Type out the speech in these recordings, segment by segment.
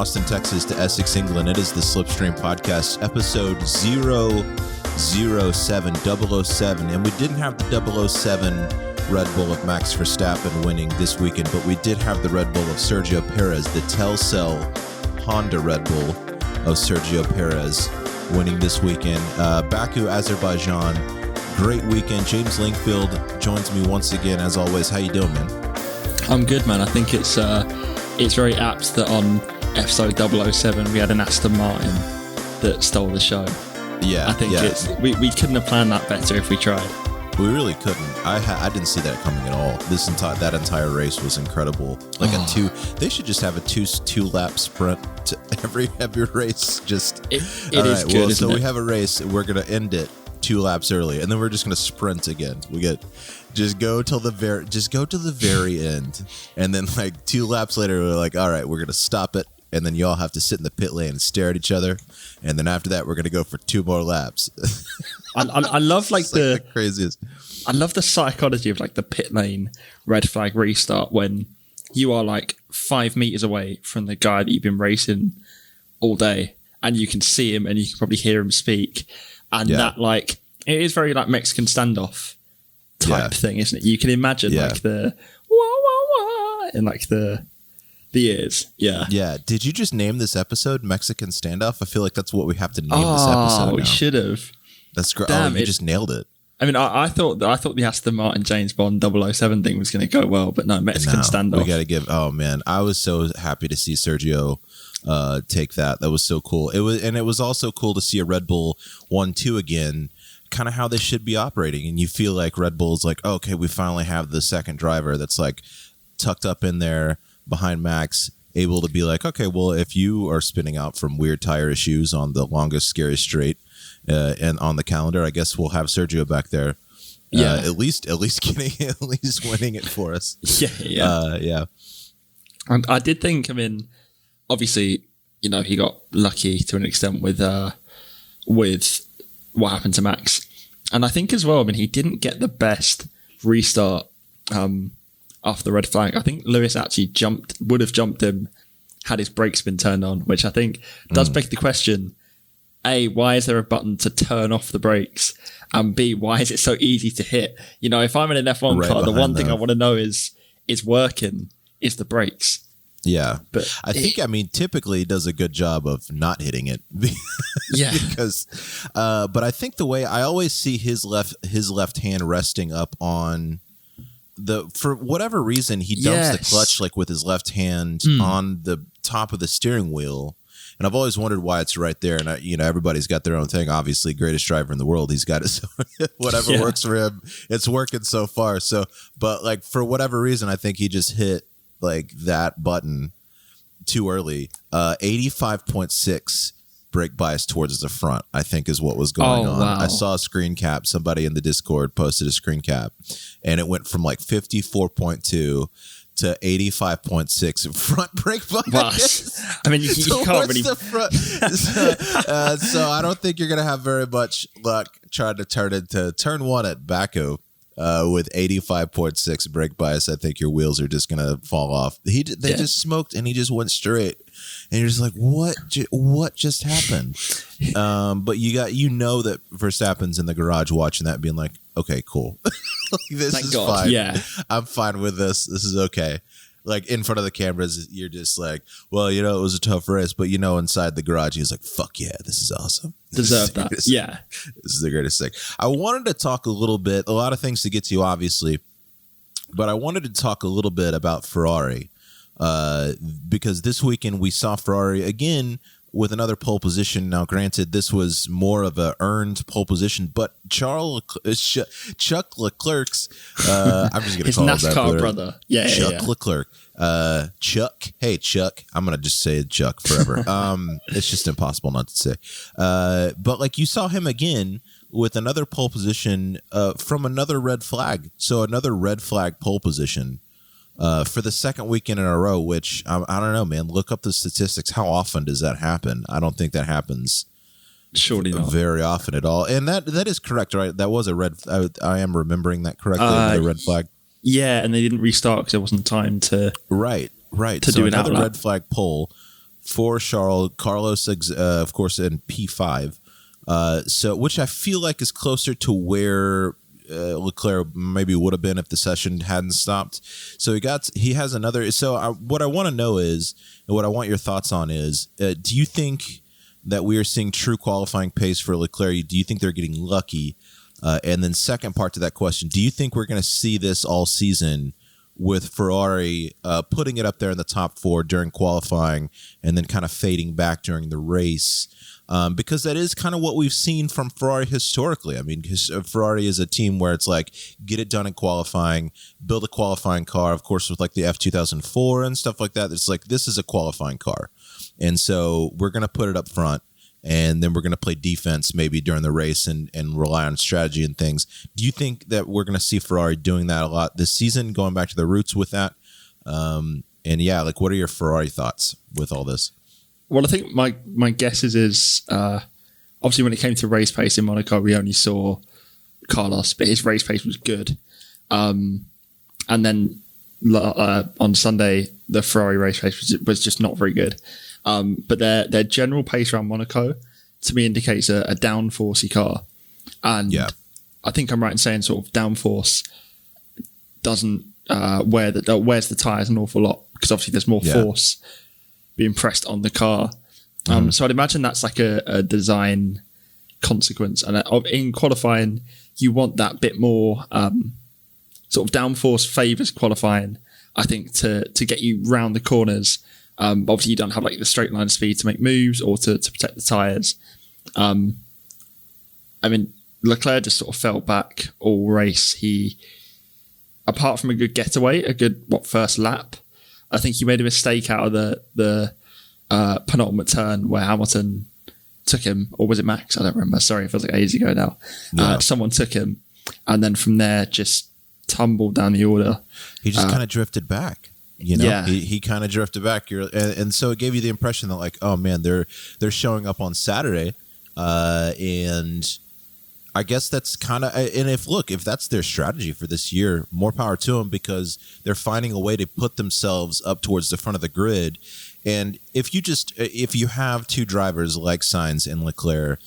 Austin, Texas to Essex, England. It is the Slipstream Podcast, episode 007, 007. And we didn't have the 007 Red Bull of Max Verstappen winning this weekend, but we did have the Red Bull of Sergio Perez, the Telcel Honda Red Bull of Sergio Perez winning this weekend. Baku, Azerbaijan, great weekend. James Lingfield joins me once again, as always. How you doing, man? I'm good, man. I think it's very apt that on episode 007 we had an Aston Martin that stole the show. Yeah, I think we couldn't have planned that better if we tried. We really couldn't. I didn't see that coming at all. That entire race was incredible. Like they should just have a two lap sprint to every race. It is good. Well, so we have a race. We're gonna end it 2 laps early, and then we're just gonna sprint again. Just go to the very end, and then like 2 laps later, we're like, all right, we're gonna stop it, and then you all have to sit in the pit lane and stare at each other, and then after that, we're gonna go for 2 more laps. I love the craziest. I love the psychology of like the pit lane red flag restart when you are like 5 meters away from the guy that you've been racing all day, and you can see him and you can probably hear him speak, and that like it is very like Mexican standoff type thing, isn't it? You can imagine like the wah wah wah and like the ears. Yeah. Did you just name this episode Mexican Standoff? I feel like that's what we have to name this episode. We should have. That's great. Damn, you just nailed it. I mean, I thought the Aston Martin James Bond 007 thing was going to go well, but no, Mexican Standoff. We got to give. Oh man, I was so happy to see Sergio take that. That was so cool. It was also cool to see a Red Bull 1-2 again. Kind of how they should be operating, and you feel like Red Bull's like, oh, okay, we finally have the second driver that's like tucked up in there behind Max, able to be like, okay, well, if you are spinning out from weird tire issues on the longest, scariest straight and on the calendar, I guess we'll have Sergio back there. At least winning it for us. Yeah. And I did think, I mean, obviously, you know, he got lucky to an extent with what happened to Max. And I think as well, I mean, he didn't get the best restart after the red flag. I think Lewis actually would have jumped him had his brakes been turned on, which I think does beg the question, A, why is there a button to turn off the brakes? And B, why is it so easy to hit? You know, if I'm in an F1 car, the one thing I want to know is working is the brakes. Yeah, but I think, typically he does a good job of not hitting it. Because, but I think the way I always see his left hand resting up on for whatever reason, he dumps the clutch like with his left hand on the top of the steering wheel. And I've always wondered why it's right there. And everybody's got their own thing. Obviously, greatest driver in the world. He's got his whatever works for him. It's working so far. So, but like for whatever reason, I think he just hit like that button too early. 85.6 brake bias towards the front, I think, is what was going on. Wow. I saw a screen cap. Somebody in the Discord posted a screen cap, and it went from like 54.2 to 85.6 front brake bias. Wow. I mean, you can't really. So I don't think you're going to have very much luck trying to turn into turn 1 at Baku. With 85.6 brake bias, I think your wheels are just gonna fall off. They just smoked, and he just went straight, and you're just like, what just happened? But you know that Verstappen's in the garage watching that, being like, okay, cool, this is fine. Yeah, I'm fine with this. This is okay. Like in front of the cameras, you're just like, well, it was a tough race, but inside the garage, he's like, fuck yeah, this is awesome. Deserve that. Yeah. This is the greatest thing. I wanted to talk a little bit, a lot of things to get to, obviously, but I wanted to talk a little bit about Ferrari because this weekend we saw Ferrari again with another pole position. Now, granted, this was more of a earned pole position, but Chuck Leclerc's, I'm just going to call him that. NASCAR brother. Chuck Leclerc. Chuck. Hey, Chuck. I'm going to just say Chuck forever. It's just impossible not to say. But like you saw him again with another pole position from another red flag. So another red flag pole position. For the second weekend in a row, which I don't know, man. Look up the statistics. How often does that happen? I don't think that happens surely not very often at all. And that is correct, right? That was a red. I am remembering that correctly. The red flag. Yeah, and they didn't restart because there wasn't time to. Right. To do another an red flag pole for Charles, Carlos, of course, in P5. So which I feel like is closer to where Leclerc maybe would have been if the session hadn't stopped. So he has another. So what I want to know is, and what I want your thoughts on is, do you think that we are seeing true qualifying pace for Leclerc? Do you think they're getting lucky? And then second part to that question, do you think we're going to see this all season with Ferrari putting it up there in the top 4 during qualifying and then kind of fading back during the race? Because that is kind of what we've seen from Ferrari historically. I mean, Ferrari is a team where it's like, get it done in qualifying, build a qualifying car, of course, with like the F2004 and stuff like that. It's like, this is a qualifying car. And so we're going to put it up front, and then we're going to play defense maybe during the race and rely on strategy and things. Do you think that we're going to see Ferrari doing that a lot this season, going back to the roots with that? And yeah, like, what are your Ferrari thoughts with all this? Well, I think my guess is obviously when it came to race pace in Monaco, we only saw Carlos, but his race pace was good. And then on Sunday, the Ferrari race pace was just not very good. But their general pace around Monaco, to me, indicates a downforcey car. And yeah. I think I'm right in saying sort of downforce doesn't wears the tyres an awful lot, because obviously there's more force being pressed on the car. So I'd imagine that's like a design consequence. And in qualifying, you want that bit more sort of downforce favours qualifying, I think, to get you round the corners. Obviously, you don't have like the straight line speed to make moves or to protect the tyres. I mean, Leclerc just sort of fell back all race. He, apart from a good getaway, a good first lap, I think he made a mistake out of the penultimate turn where Hamilton took him, or was it Max? I don't remember. Sorry, it feels like ages ago now. No. Someone took him, and then from there just tumbled down the order. He just kind of drifted back. You know, yeah. He kind of drifted back. And so it gave you the impression that, like, oh man, they're showing up on Saturday, and I guess that's kind of, and if that's their strategy for this year, more power to them, because they're finding a way to put themselves up towards the front of the grid. And if you have two drivers like Sainz and Leclerc,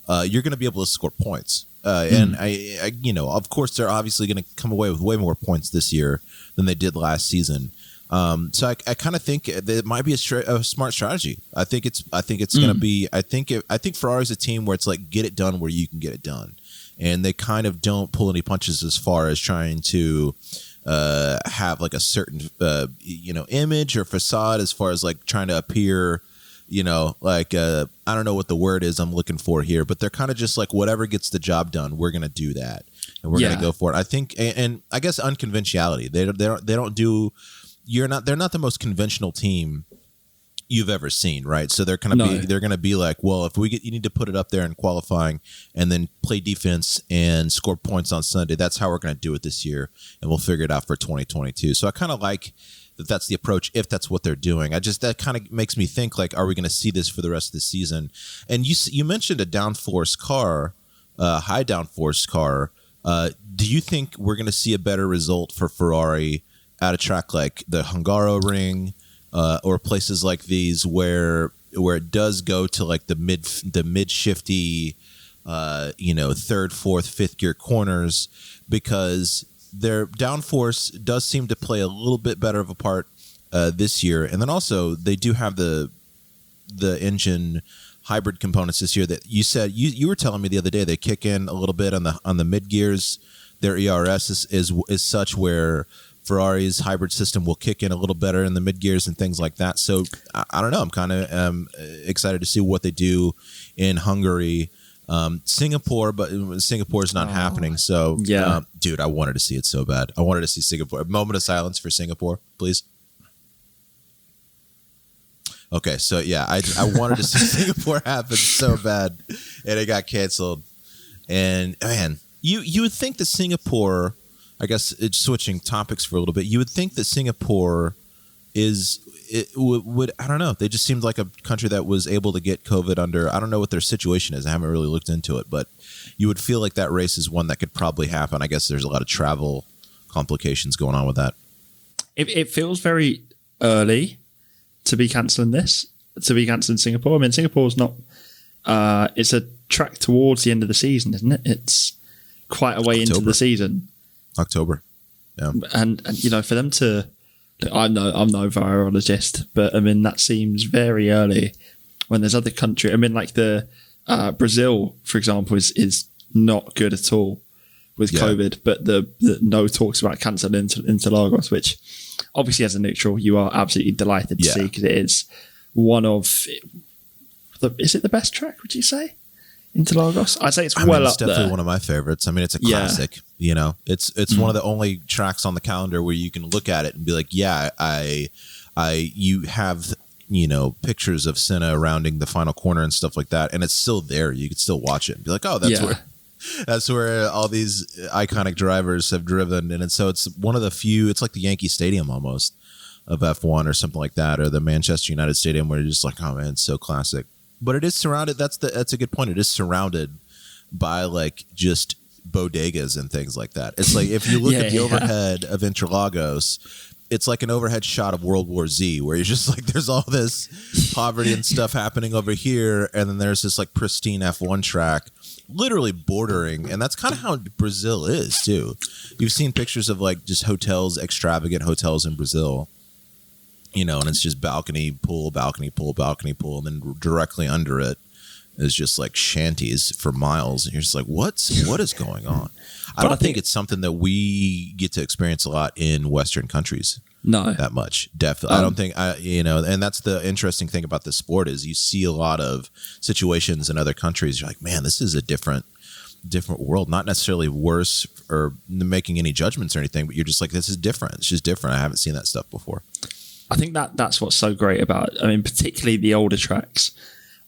you're going to be able to score points. And I of course, they're obviously going to come away with way more points this year than they did last season. So I kind of think that it might be a smart strategy. I think it's going to be. I think Ferrari's a team where it's like, get it done where you can get it done, and they kind of don't pull any punches as far as trying to have like a certain image or facade, as far as like trying to appear, like I don't know what the word is I'm looking for here, but they're kind of just like, whatever gets the job done, we're going to do that, and we're going to go for it. I think, and I guess unconventionality. They don't do. They're not the most conventional team you've ever seen, right? So they're going to be like, well, if you need to put it up there in qualifying and then play defense and score points on Sunday, that's how we're going to do it this year, and we'll figure it out for 2022. So I kind of like that that's the approach, if that's what they're doing. That kind of makes me think, like, are we going to see this for the rest of the season? And you mentioned a downforce car, high downforce car. Do you think we're going to see a better result for Ferrari at a track like the Hungaroring, or places like these where it does go to like the mid shifty, third, fourth, fifth gear corners, because their downforce does seem to play a little bit better of a part this year, and then also they do have the engine hybrid components this year that you said you were telling me the other day they kick in a little bit on the mid gears. Their ERS is such where Ferrari's hybrid system will kick in a little better in the mid gears and things like that. So I don't know. I'm kind of excited to see what they do in Hungary, Singapore, but Singapore is not happening. So yeah, dude, I wanted to see it so bad. I wanted to see Singapore. A moment of silence for Singapore, please. Okay, so yeah, I wanted to see Singapore happen so bad, and it got canceled. And man, you would think that Singapore, I guess it's switching topics for a little bit, you would think that Singapore would I don't know. They just seemed like a country that was able to get COVID under. I don't know what their situation is. I haven't really looked into it, but you would feel like that race is one that could probably happen. I guess there's a lot of travel complications going on with that. It feels very early to be cancelling this. to be cancelled in Singapore. I mean, Singapore's not. It's a track towards the end of the season, isn't it? It's quite a way into the season. October. Yeah. And for them to, I'm no virologist, but I mean that seems very early when there's other countries. I mean, like the Brazil, for example, is not good at all with COVID, but the no talks about cancelling Interlagos, which obviously as a neutral you are absolutely delighted to see, because it is one of is it the best track, would you say? Interlagos? I'd say it's up definitely there. One of my favorites. I mean, it's a classic, it's one of the only tracks on the calendar where you can look at it and be like, you have, pictures of Senna rounding the final corner and stuff like that. And it's still there. You could still watch it and be like, oh, that's where all these iconic drivers have driven. And so it's one of the few, it's like the Yankee Stadium almost of F1 or something like that, or the Manchester United Stadium, where you're just like, oh man, it's so classic. But it is surrounded. That's a good point. It is surrounded by like just bodegas and things like that. It's like if you look at the overhead of Interlagos, it's like an overhead shot of World War Z, where you're just like, there's all this poverty and stuff happening over here, and then there's this like pristine F1 track, literally bordering, and that's kind of how Brazil is too. You've seen pictures of like just hotels, extravagant hotels in Brazil. And it's just balcony, pool, and then directly under it is just like shanties for miles. And you're just like, what is going on? I don't think it's something that we get to experience a lot in Western countries. No, that much. Definitely. I don't think and that's the interesting thing about this sport is you see a lot of situations in other countries. You're like, man, this is a different world, not necessarily worse or making any judgments or anything, but you're just like, this is different. It's just different. I haven't seen that stuff before. I think that's what's so great about it. I mean, particularly the older tracks,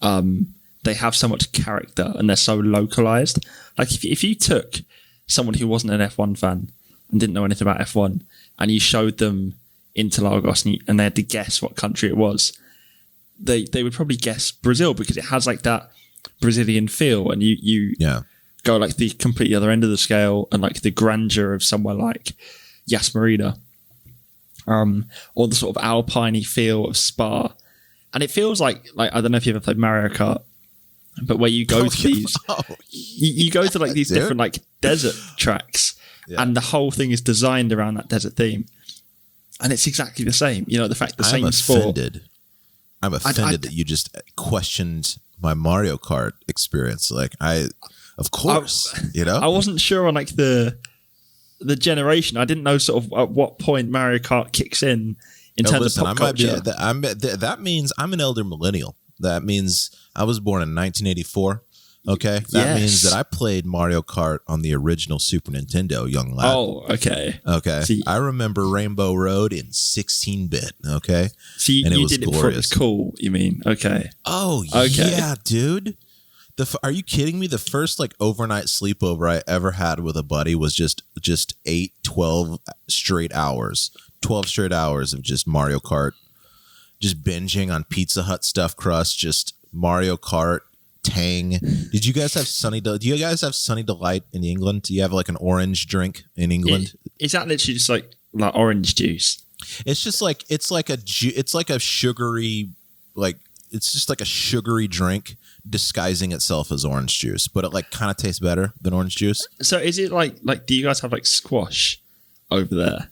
they have so much character and they're so localized. Like if you took someone who wasn't an F1 fan and didn't know anything about F1 and you showed them Interlagos and they had to guess what country it was, they would probably guess Brazil, because it has like that Brazilian feel, and you go like the completely other end of the scale and like the grandeur of somewhere like Yas Marina. Or the sort of alpine-y feel of Spa. And it feels like I don't know if you ever played Mario Kart, but where you go to these, you go to like these different like desert tracks, and the whole thing is designed around that desert theme. And it's exactly the same. The fact the same sport. I'm offended that you just questioned my Mario Kart experience. Like of course, I wasn't sure on like the generation. I didn't know sort of at what point Mario Kart kicks in terms of pop culture. That means I'm an elder millennial. That means I was born in 1984. Okay, that means that I played Mario Kart on the original Super Nintendo, young lad. Oh, okay. Okay, I remember Rainbow Road in 16-bit. Okay, and you did it before it was cool. You mean? Okay. Oh, okay. Yeah, dude. Are you kidding me? The first like overnight sleepover I ever had with a buddy was just 12 straight hours of just Mario Kart, just binging on Pizza Hut stuffed crust, just Mario Kart, Tang. Did you guys have Sunny? Do you guys have Sunny Delight in England? Do you have like an orange drink in England? Is that literally just like orange juice? It's just like it's like a sugary it's just like a sugary drink disguising itself as orange juice, but it like kind of tastes better than orange juice. So is it like do you guys have like squash over there?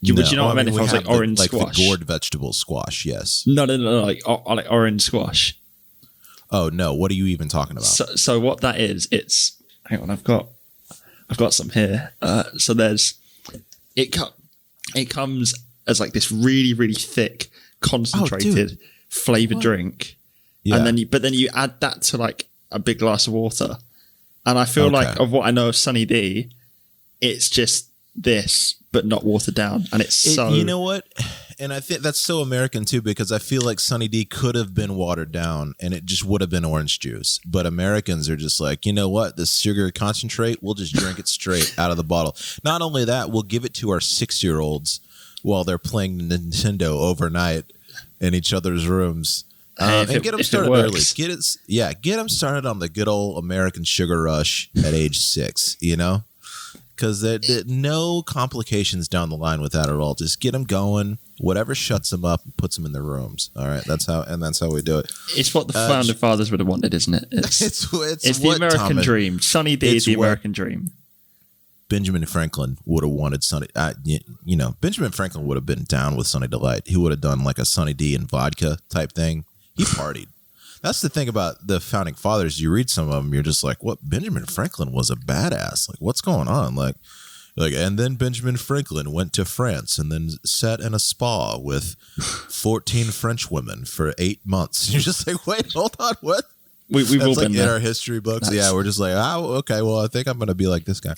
Would you know what I meant if I was like orange squash? The gourd vegetable squash, yes. No, like orange squash. Oh no, what are you even talking about? So what that is, it's hang on, I've got some here. So there's it comes as like this really, really thick, concentrated flavored drink. Yeah. And then you add that to like a big glass of water. And I feel like of what I know of Sunny D, it's just this, but not watered down. And it's so... You know what? And I think that's so American too, because I feel like Sunny D could have been watered down and it just would have been orange juice. But Americans are just like, you know what? This sugar concentrate, we'll just drink it straight out of the bottle. Not only that, we'll give it to our 6-year-olds while they're playing Nintendo overnight in each other's rooms. And get them started early. Get them started on the good old American sugar rush at age 6, you know? because no complications down the line with that at all. Just get them going. Whatever shuts them up and puts them in their rooms. All right, that's how we do it. It's what the founding fathers would have wanted, isn't it? It's the American dream. Sonny D is the American dream. Benjamin Franklin would have wanted Sonny. Benjamin Franklin would have been down with Sonny Delight. He would have done like a Sonny D and vodka type thing. He partied. That's the thing about the founding fathers. You read some of them, you're just like, what? Benjamin Franklin was a badass. Like, what's going on? Like, and then Benjamin Franklin went to France and then sat in a spa with 14 French women for 8 months. You're just like, wait, hold on, what? We've all been in there. Our history books. Nice. Yeah, we're just like, oh, okay, well, I think I'm going to be like this guy.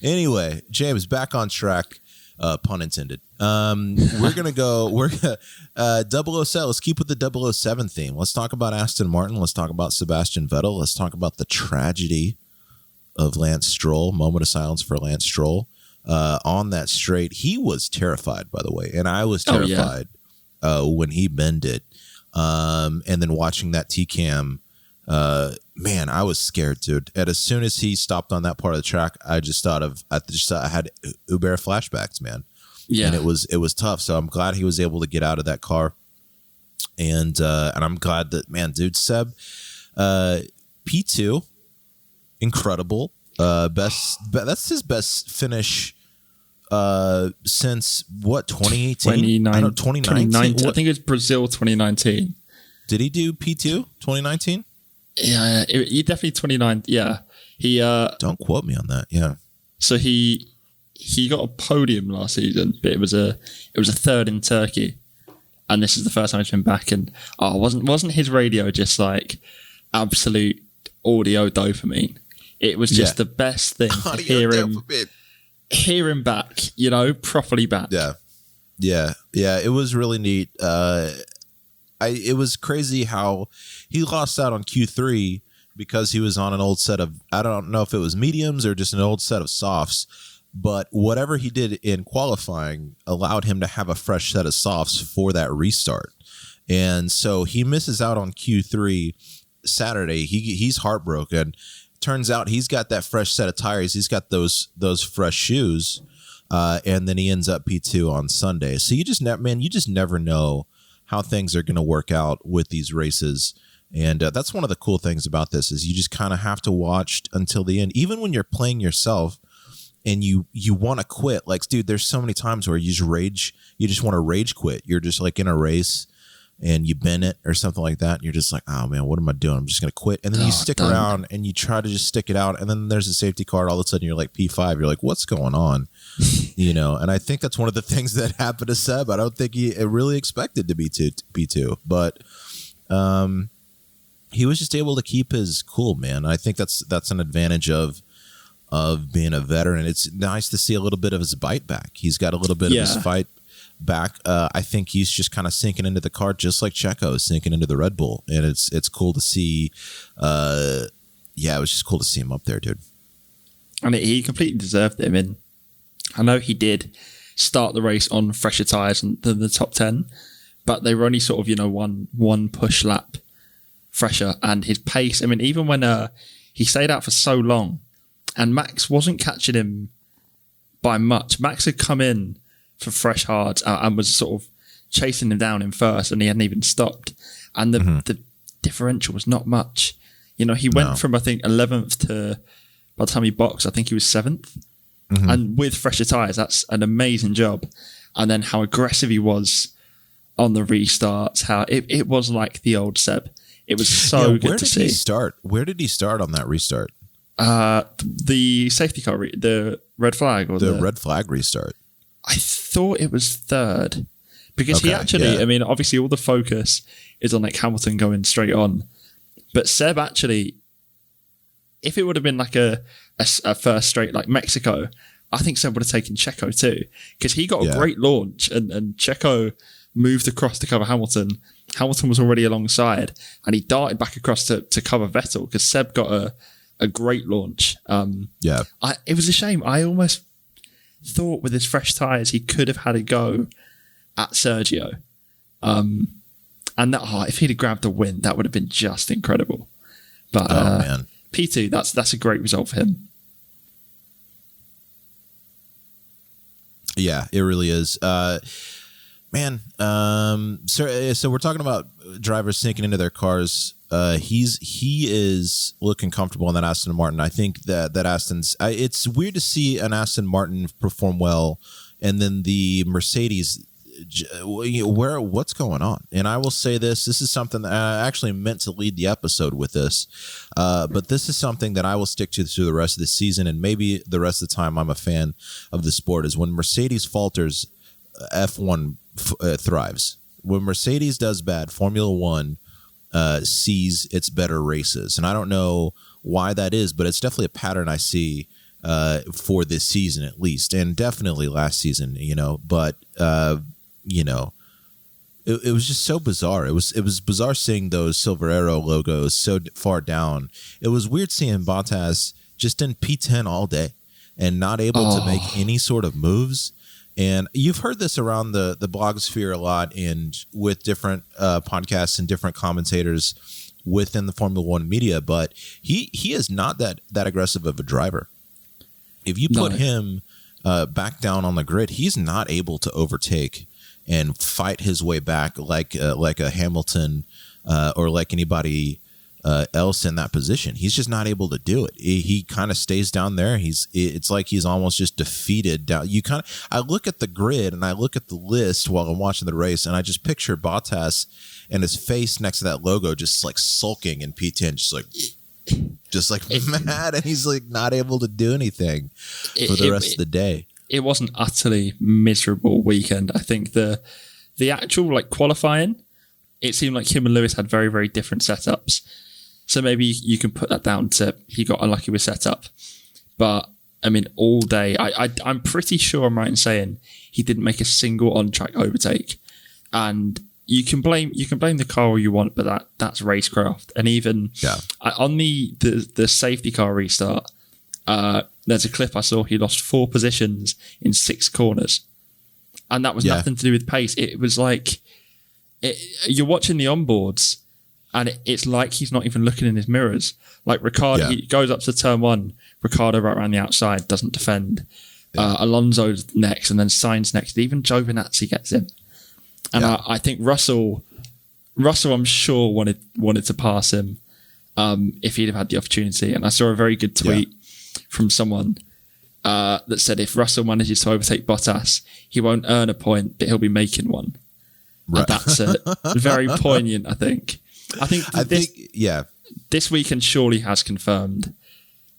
Anyway, James, back on track, pun intended. We're going to go, 007, let's keep with the 007 theme. Let's talk about Aston Martin. Let's talk about Sebastian Vettel. Let's talk about the tragedy of Lance Stroll. Moment of silence for Lance Stroll. On that straight, he was terrified, by the way, and I was terrified when he bended. And then watching that T-cam, man, I was scared, dude. And as soon as he stopped on that part of the track, I had Uber flashbacks, man. Yeah, and it was tough. So I'm glad he was able to get out of that car, and I'm glad that, man, dude, Seb, P2, incredible. That's his best finish since what, 2018? 2019. I think it was Brazil 2019. Did he do P2 2019? Yeah, he definitely 29. Yeah, he. Don't quote me on that. Yeah. So he got a podium last season, but it was a third in Turkey, and this is the first time he's been back. And wasn't his radio just like absolute audio dopamine? It was just the best thing to hear him back, properly back. Yeah. It was really neat. It was crazy how he lost out on Q3 because he was on an old set of, I don't know if it was mediums or just an old set of softs, but whatever he did in qualifying allowed him to have a fresh set of softs for that restart. And so he misses out on Q3 Saturday. He's heartbroken. Turns out he's got that fresh set of tires. He's got those fresh shoes. And then he ends up P2 on Sunday. So you just never know how things are going to work out with these races. And that's one of the cool things about this is you just kind of have to watch until the end. Even when you're playing yourself and you want to quit, like, dude, there's so many times where you just want to rage quit. You're just like in a race and you bend it or something like that. And you're just like, oh man, what am I doing? I'm just going to quit. And then you stick around and you try to just stick it out. And then there's a safety car. All of a sudden you're like P5. You're like, what's going on? And I think that's one of the things that happened to Seb. I don't think he really expected to be P2, but he was just able to keep his cool, man. I think that's an advantage of being a veteran. It's nice to see a little bit of his bite back. He's got a little bit of his fight back. I think he's just kind of sinking into the car, just like Checo is sinking into the Red Bull, and it's cool to see. It was just cool to see him up there, dude. And he completely deserved it. I mean, I know he did start the race on fresher tyres than the top 10, but they were only sort of one push lap fresher, and his pace. I mean, even when he stayed out for so long, and Max wasn't catching him by much. Max had come in for fresh hards and was sort of chasing him down in first, and he hadn't even stopped. And the differential was not much. He went from, I think, 11th to, by the time he boxed, I think he was 7th. Mm-hmm. And with fresher tyres, that's an amazing job. And then how aggressive he was on the restarts, how it was like the old Seb. It was so good to see. Where did he start on that restart? The safety car, the red flag, or the red flag restart. I thought it was third because he actually, I mean, obviously all the focus is on like Hamilton going straight on, but Seb actually, if it would have been like a first straight like Mexico, I think Seb would have taken Checo too, because he got a great launch and Checo moved across to cover Hamilton. Hamilton was already alongside and he darted back across to cover Vettel because Seb got a great launch. It was a shame. I almost thought with his fresh tyres he could have had a go at Sergio. And that if he'd have grabbed a win, that would have been just incredible. But man. P2, that's a great result for him. Yeah, it really is. Man, so we're talking about drivers sinking into their cars. He is looking comfortable in that Aston Martin. I think that Aston's. It's weird to see an Aston Martin perform well, and then the Mercedes. What's going on? And I will say this is something that I actually meant to lead the episode with this, but this is something that I will stick to through the rest of the season, and maybe the rest of the time I'm a fan of the sport, is when Mercedes falters, F1 thrives. When Mercedes does bad, Formula One sees its better races, and I don't know why that is, but it's definitely a pattern I see for this season at least, and definitely last season, but it was just so bizarre. It was bizarre seeing those Silver Arrow logos so far down. It was weird seeing Bottas just in P10 all day and not able to make any sort of moves. And you've heard this around the blogosphere a lot, and with different podcasts and different commentators within the Formula One media, but he is not that aggressive of a driver. If you put him back down on the grid, he's not able to overtake and fight his way back like a Hamilton or like anybody else in that position. He's just not able to do it. He kind of stays down there. It's like he's almost just defeated down. I look at the grid and I look at the list while I'm watching the race, and I just picture Bottas and his face next to that logo, just like sulking in P10, just like mad, and he's like not able to do anything for the rest of the day. It was an utterly miserable weekend. I think the actual qualifying, it seemed like him and Lewis had very, very different setups. So maybe you can put that down to he got unlucky with setup. But I mean, all day, I'm pretty sure I'm right in saying he didn't make a single on-track overtake. And you can blame the car all you want, but that's racecraft. And even on the safety car restart, there's a clip I saw. He lost 4 positions in 6 corners, and that was nothing to do with pace. It was like you're watching the onboards, and it's like he's not even looking in his mirrors. Like Ricciardo, he goes up to turn 1. Ricciardo right around the outside doesn't defend. Alonso's next, and then Sainz next. Even Giovinazzi gets in. And I think Russell, I'm sure wanted to pass him if he'd have had the opportunity. And I saw a very good tweet from someone that said if Russell manages to overtake Bottas, he won't earn a point, but he'll be making one. Right. And that's very poignant, I think. I think this weekend surely has confirmed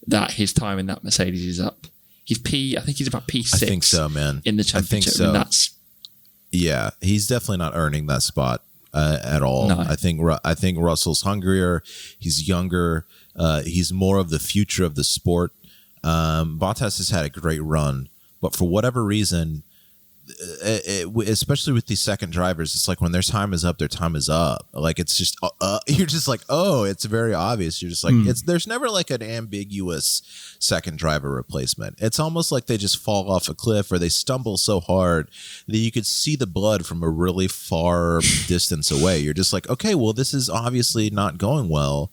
that his time in that Mercedes is up. I think he's about P6. I think so, man. In the championship. I think so. And he's definitely not earning that spot at all. No. I think Russell's hungrier. He's younger. He's more of the future of the sport. Bottas has had a great run, but for whatever reason, especially with these second drivers, it's like when their time is up, their time is up. Like it's just you're just like, oh, it's very obvious. You're just like there's never like an ambiguous second driver replacement. It's almost like they just fall off a cliff or they stumble so hard that you could see the blood from a really far distance away. You're just like, okay, well, this is obviously not going well.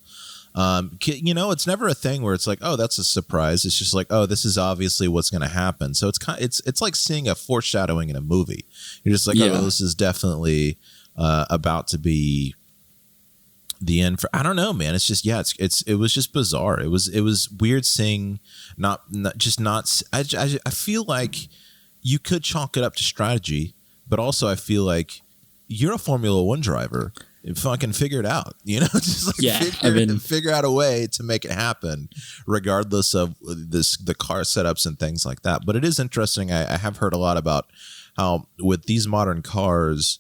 It's never a thing where it's like, oh, that's a surprise. It's just like, oh, this is obviously what's going to happen. So it's like seeing a foreshadowing in a movie. You're just like, oh, this is definitely about to be the end for. I don't know, man. It's just it was just bizarre. It was weird seeing I feel like you could chalk it up to strategy, but also I feel like you're a Formula One driver. Fucking figure it out, just like figure out a way to make it happen, regardless of the car setups and things like that. But it is interesting. I have heard a lot about how with these modern cars,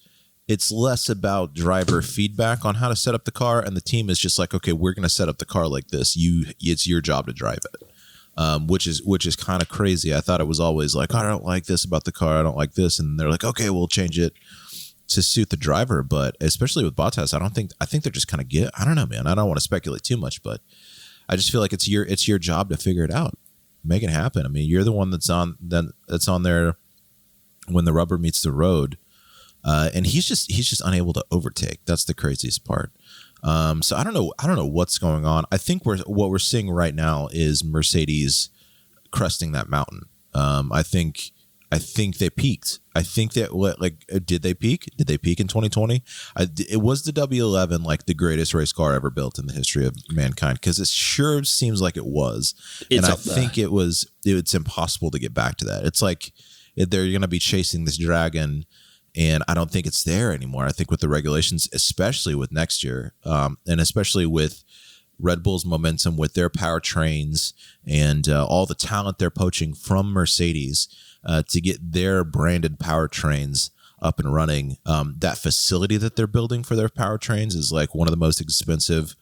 it's less about driver feedback on how to set up the car, and the team is just like, okay, we're going to set up the car like this. It's your job to drive it, which is kind of crazy. I thought it was always like, I don't like this about the car. I don't like this, and they're like, okay, we'll change it to suit the driver. But especially with Bottas, I think they're just kind of I don't know, man. I don't want to speculate too much, but I just feel like it's your job to figure it out, make it happen. I mean, you're the one that's on there when the rubber meets the road, and he's just unable to overtake. That's the craziest part. So I don't know what's going on. I think what we're seeing right now is Mercedes cresting that mountain. I think I think they peaked. I think that did they peak? Did they peak in 2020? It was the W11 like the greatest race car ever built in the history of mankind, because it sure seems like it was. And I think it's impossible to get back to that. It's like they're going to be chasing this dragon, and I don't think it's there anymore. I think with the regulations, especially with next year, and especially with Red Bull's momentum with their powertrains and all the talent they're poaching from Mercedes to get their branded powertrains up and running. That facility that they're building for their powertrains is like one of the most expensive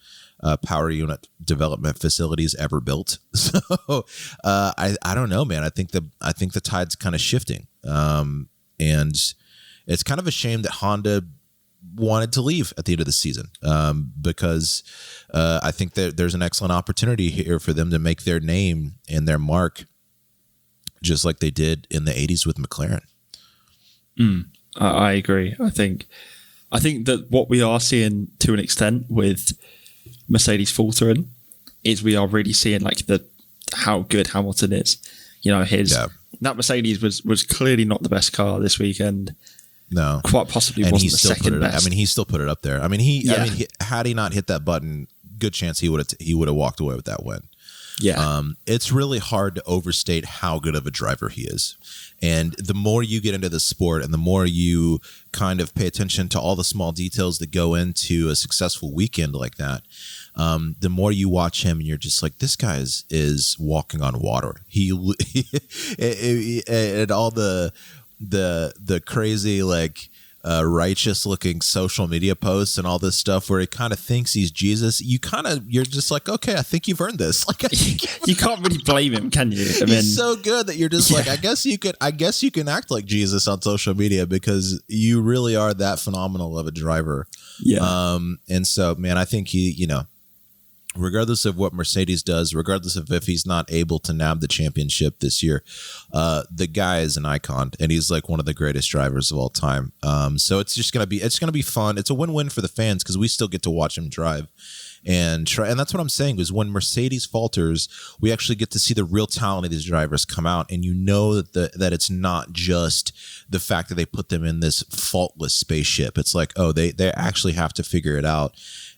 power unit development facilities ever built. So I don't know, man. I think the tide's kind of shifting, and it's kind of a shame that Honda wanted to leave at the end of the season, because I think that there's an excellent opportunity here for them to make their name and their mark just like they did in the 80s with McLaren. I agree. I think that what we are seeing to an extent with Mercedes faltering is we are really seeing like how good Hamilton is. You know, that Mercedes was clearly not the best car this weekend. No, quite possibly wasn't the second best. I mean, he still put it up there. I mean, had he not hit that button, good chance he would have walked away with that win. Yeah. It's really hard to overstate how good of a driver he is. And the more you get into the sport and the more you kind of pay attention to all the small details that go into a successful weekend like that, the more you watch him and you're just like, this guy is walking on water. And all the crazy, like, righteous looking social media posts and all this stuff where he kind of thinks he's Jesus, you're just like, okay, I think you've earned this. Like, you can't really blame him, can you? I mean, he's so good that you're just like, I guess you can act like Jesus on social media because you really are that phenomenal of a driver. Yeah. And so, man, I think regardless of what Mercedes does, regardless of if he's not able to nab the championship this year, the guy is an icon, and he's like one of the greatest drivers of all time. So it's going to be fun. It's a win-win for the fans because we still get to watch him drive and try. And that's what I'm saying is when Mercedes falters, we actually get to see the real talent of these drivers come out, and you know that it's not just the fact that they put them in this faultless spaceship. It's like, oh, they actually have to figure it out.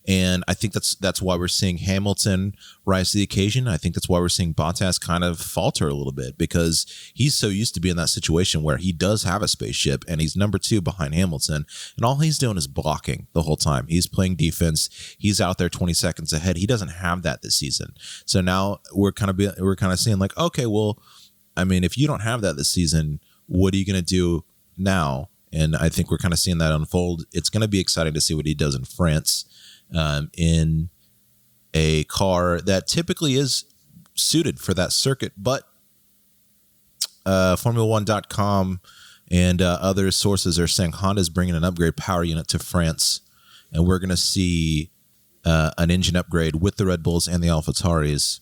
And I think that's why we're seeing Hamilton rise to the occasion. I think that's why we're seeing Bottas kind of falter a little bit because he's so used to being in that situation where he does have a spaceship and he's number 2 behind Hamilton, and all he's doing is blocking the whole time. He's playing defense. He's out there 20 seconds ahead. He doesn't have that this season. So now we're kind of saying like, okay, well, I mean, if you don't have that this season, what are you going to do now? And I think we're kind of seeing that unfold. It's going to be exciting to see what he does in France. In a car that typically is suited for that circuit, but Formula1.com and other sources are saying Honda's bringing an upgrade power unit to France, and we're going to see an engine upgrade with the Red Bulls and the AlphaTauris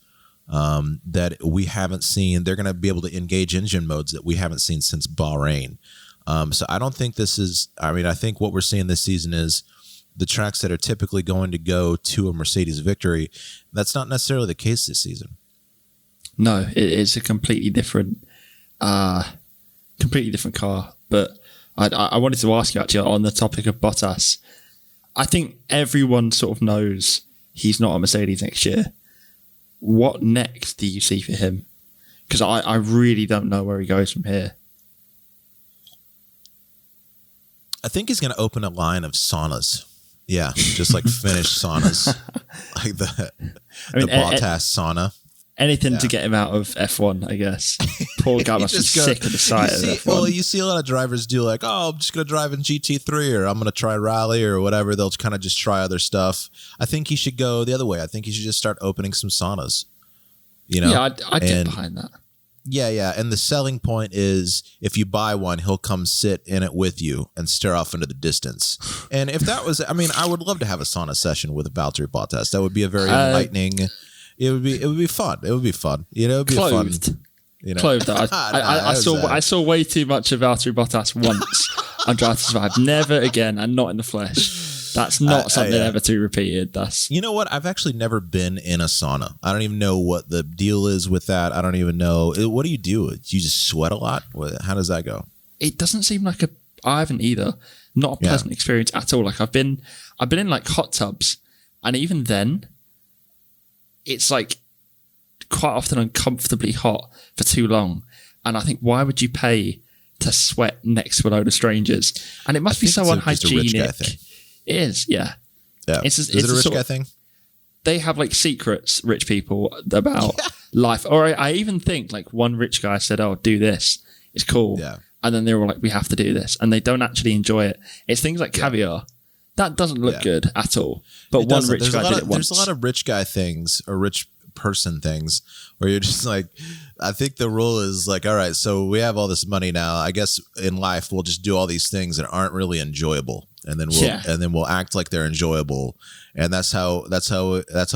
that we haven't seen. They're going to be able to engage engine modes that we haven't seen since Bahrain. So I don't think this is, I think what we're seeing this season is the tracks that are typically going to go to a Mercedes victory. That's not necessarily the case this season. No, it's a completely different car. But I wanted to ask you actually on the topic of Bottas. I think everyone sort of knows he's not a Mercedes next year. What next do you see for him? Because I really don't know where he goes from here. I think he's going to open a line of saunas. Yeah, just like Finnish saunas, like the Bottas sauna. Anything to get him out of F1, I guess. Poor guy must be sick of the sight of F1. Well, you see a lot of drivers do like, oh, I'm just going to drive in GT3 or I'm going to try rally or whatever. They'll kind of just try other stuff. I think he should go the other way. I think he should just start opening some saunas. Yeah, I'd get behind that. Yeah. And the selling point is if you buy one, he'll come sit in it with you and stare off into the distance. And if that was, I would love to have a sauna session with Valtteri Bottas. That would be a very enlightening. It would be fun. It would be fun. It'd be clothed. fun. Clothed. I saw way too much of Valtteri Bottas once on Drive to Survive. Never again, and not in the flesh. That's not something ever to be repeated. That's You know what? I've actually never been in a sauna. I don't even know what the deal is with that. I don't even know. What do? You just sweat a lot? How does that go? It doesn't seem like I haven't either. Not a pleasant experience at all. Like I've been in like hot tubs, and even then, it's like quite often uncomfortably hot for too long. And I think, why would you pay to sweat next to a load of strangers? And it must be so unhygienic. It's a rich guy thing. It is, yeah. Yeah. Is it a rich guy thing? They have like secrets, rich people, about life. Or I even think like one rich guy said, "Oh, do this. It's cool." Yeah. And then they were like, "We have to do this," and they don't actually enjoy it. It's things like caviar. That doesn't look good at all. But one rich guy did it once. There's a lot of rich guy things or rich person things where you're just like, I think the rule is like, all right, so we have all this money now. I guess in life we'll just do all these things that aren't really enjoyable, and then we'll act like they're enjoyable, and that's how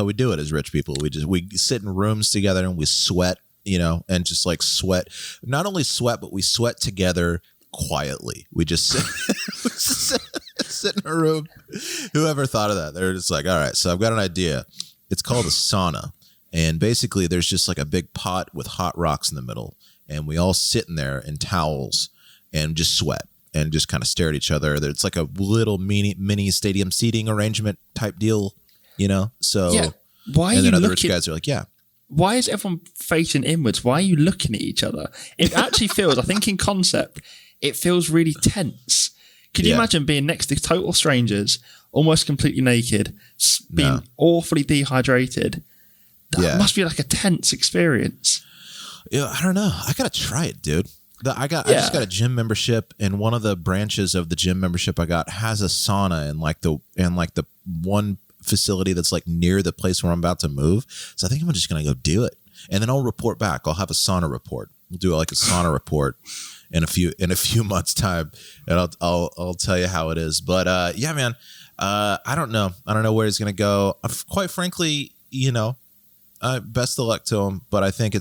we do it as rich people. We sit in rooms together and we sweat, and just like sweat. Not only sweat, but we sweat together quietly. We just sit in a room. Whoever thought of that? They're just like, all right, so I've got an idea. It's called a sauna. And basically there's just like a big pot with hot rocks in the middle. And we all sit in there in towels and just sweat and just kind of stare at each other. It's like a little mini stadium seating arrangement type deal, So why and are then you other looking? rich guys are like, yeah. Why is everyone facing inwards? Why are you looking at each other? It actually feels, I think in concept, it feels really tense. Could you imagine being next to total strangers, almost completely naked, being awfully dehydrated? That must be like a tense experience. Yeah, I don't know. I gotta try it, dude. I just got a gym membership, and one of the branches of the gym membership I got has a sauna in like the one facility that's like near the place where I'm about to move. So I think I'm just gonna go do it, and then I'll report back. I'll have a sauna report. We'll do like a sauna report in a few months' time, and I'll tell you how it is. But yeah, man, I don't know. I don't know where he's gonna go. Quite frankly, best of luck to him. But I think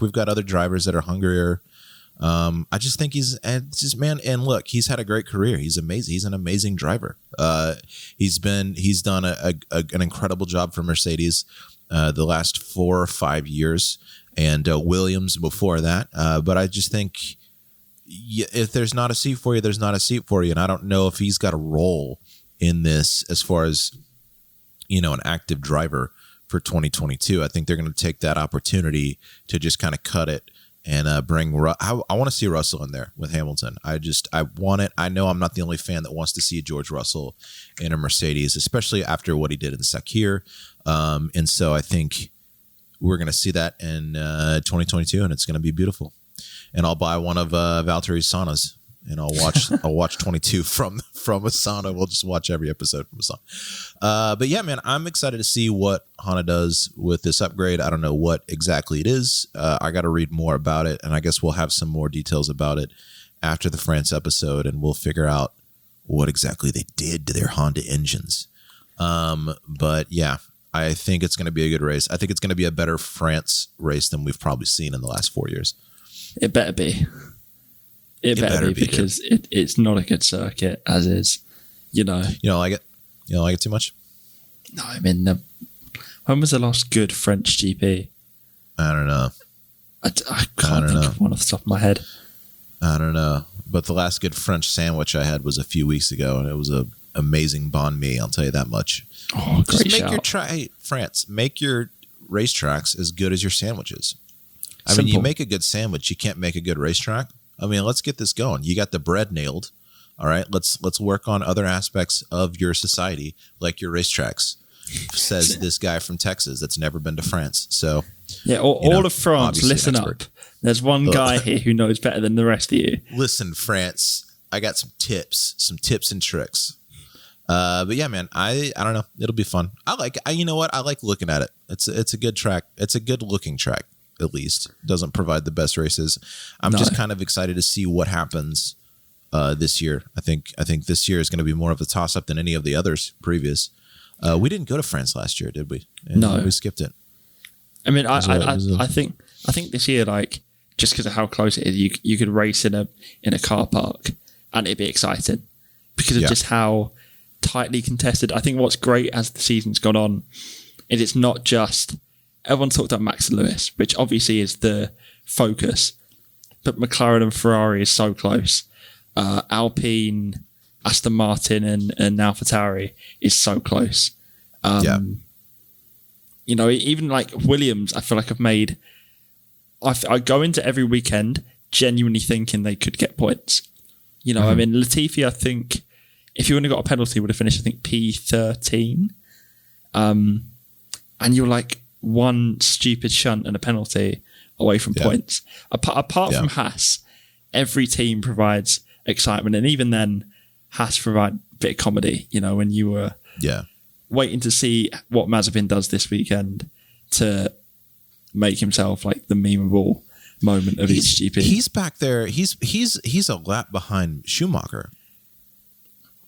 we've got other drivers that are hungrier. I just think and look, he's had a great career. He's amazing. He's an amazing driver. He's done an incredible job for Mercedes the last 4 or 5 years, and Williams before that. But I just think if there's not a seat for you, there's not a seat for you. And I don't know if he's got a role in this as far as, an active driver for 2022. I think they're going to take that opportunity to just kind of cut it and bring. I want to see Russell in there with Hamilton. I want it. I know I'm not the only fan that wants to see George Russell in a Mercedes, especially after what he did in Sakir. And so I think we're going to see that in 2022, and it's going to be beautiful. And I'll buy one of Valtteri's saunas, and I'll watch 22 from a sauna. We'll just watch every episode from a sauna. But yeah, man, I'm excited to see what Honda does with this upgrade. I don't know what exactly it is. I got to read more about it, and I guess we'll have some more details about it after the France episode, and we'll figure out what exactly they did to their Honda engines. But yeah, I think it's going to be a good race. I think it's going to be a better France race than we've probably seen in the last 4 years. It better be. It better be because it's not a good circuit as is. You don't like it? You don't like it too much? No, I mean, when was the last good French GP? I don't know. I can't think of one off the top of my head. I don't know. But the last good French sandwich I had was a few weeks ago, and it was an amazing banh mi, I'll tell you that much. Oh, great shout. France, make your racetracks as good as your sandwiches. I mean, you make a good sandwich, you can't make a good racetrack. I mean, let's get this going. You got the bread nailed. All right, let's work on other aspects of your society, like your racetracks, says this guy from Texas that's never been to France. So yeah, all of France, listen up. There's one guy here who knows better than the rest of you. Listen, France, I got some tips and tricks. But yeah, man, I don't know. It'll be fun. You know what? I like looking at it. It's a good track. It's a good looking track. At least doesn't provide the best races. I'm just kind of excited to see what happens this year. I think this year is going to be more of a toss up than any of the others previous. We didn't go to France last year, did we? No, we skipped it. I mean, I think this year, like, just because of how close it is, you could race in a car park and it'd be exciting because of just how tightly contested. I think what's great as the season's gone on is it's not just everyone talked about Max and Lewis, which obviously is the focus, but McLaren and Ferrari is so close. Alpine, Aston Martin, and AlphaTauri is so close. You know, even like Williams, I feel like I go into every weekend genuinely thinking they could get points. You know, I mean, Latifi, I think if he wouldn't have got a penalty, would have finished, I think, P13. And you're like one stupid shunt and a penalty away from points. Apart from Haas, every team provides excitement. And even then, Haas provide a bit of comedy, you know, when you were waiting to see what Mazepin does this weekend to make himself like the memeable moment of each GP. He's back there. He's a lap behind Schumacher.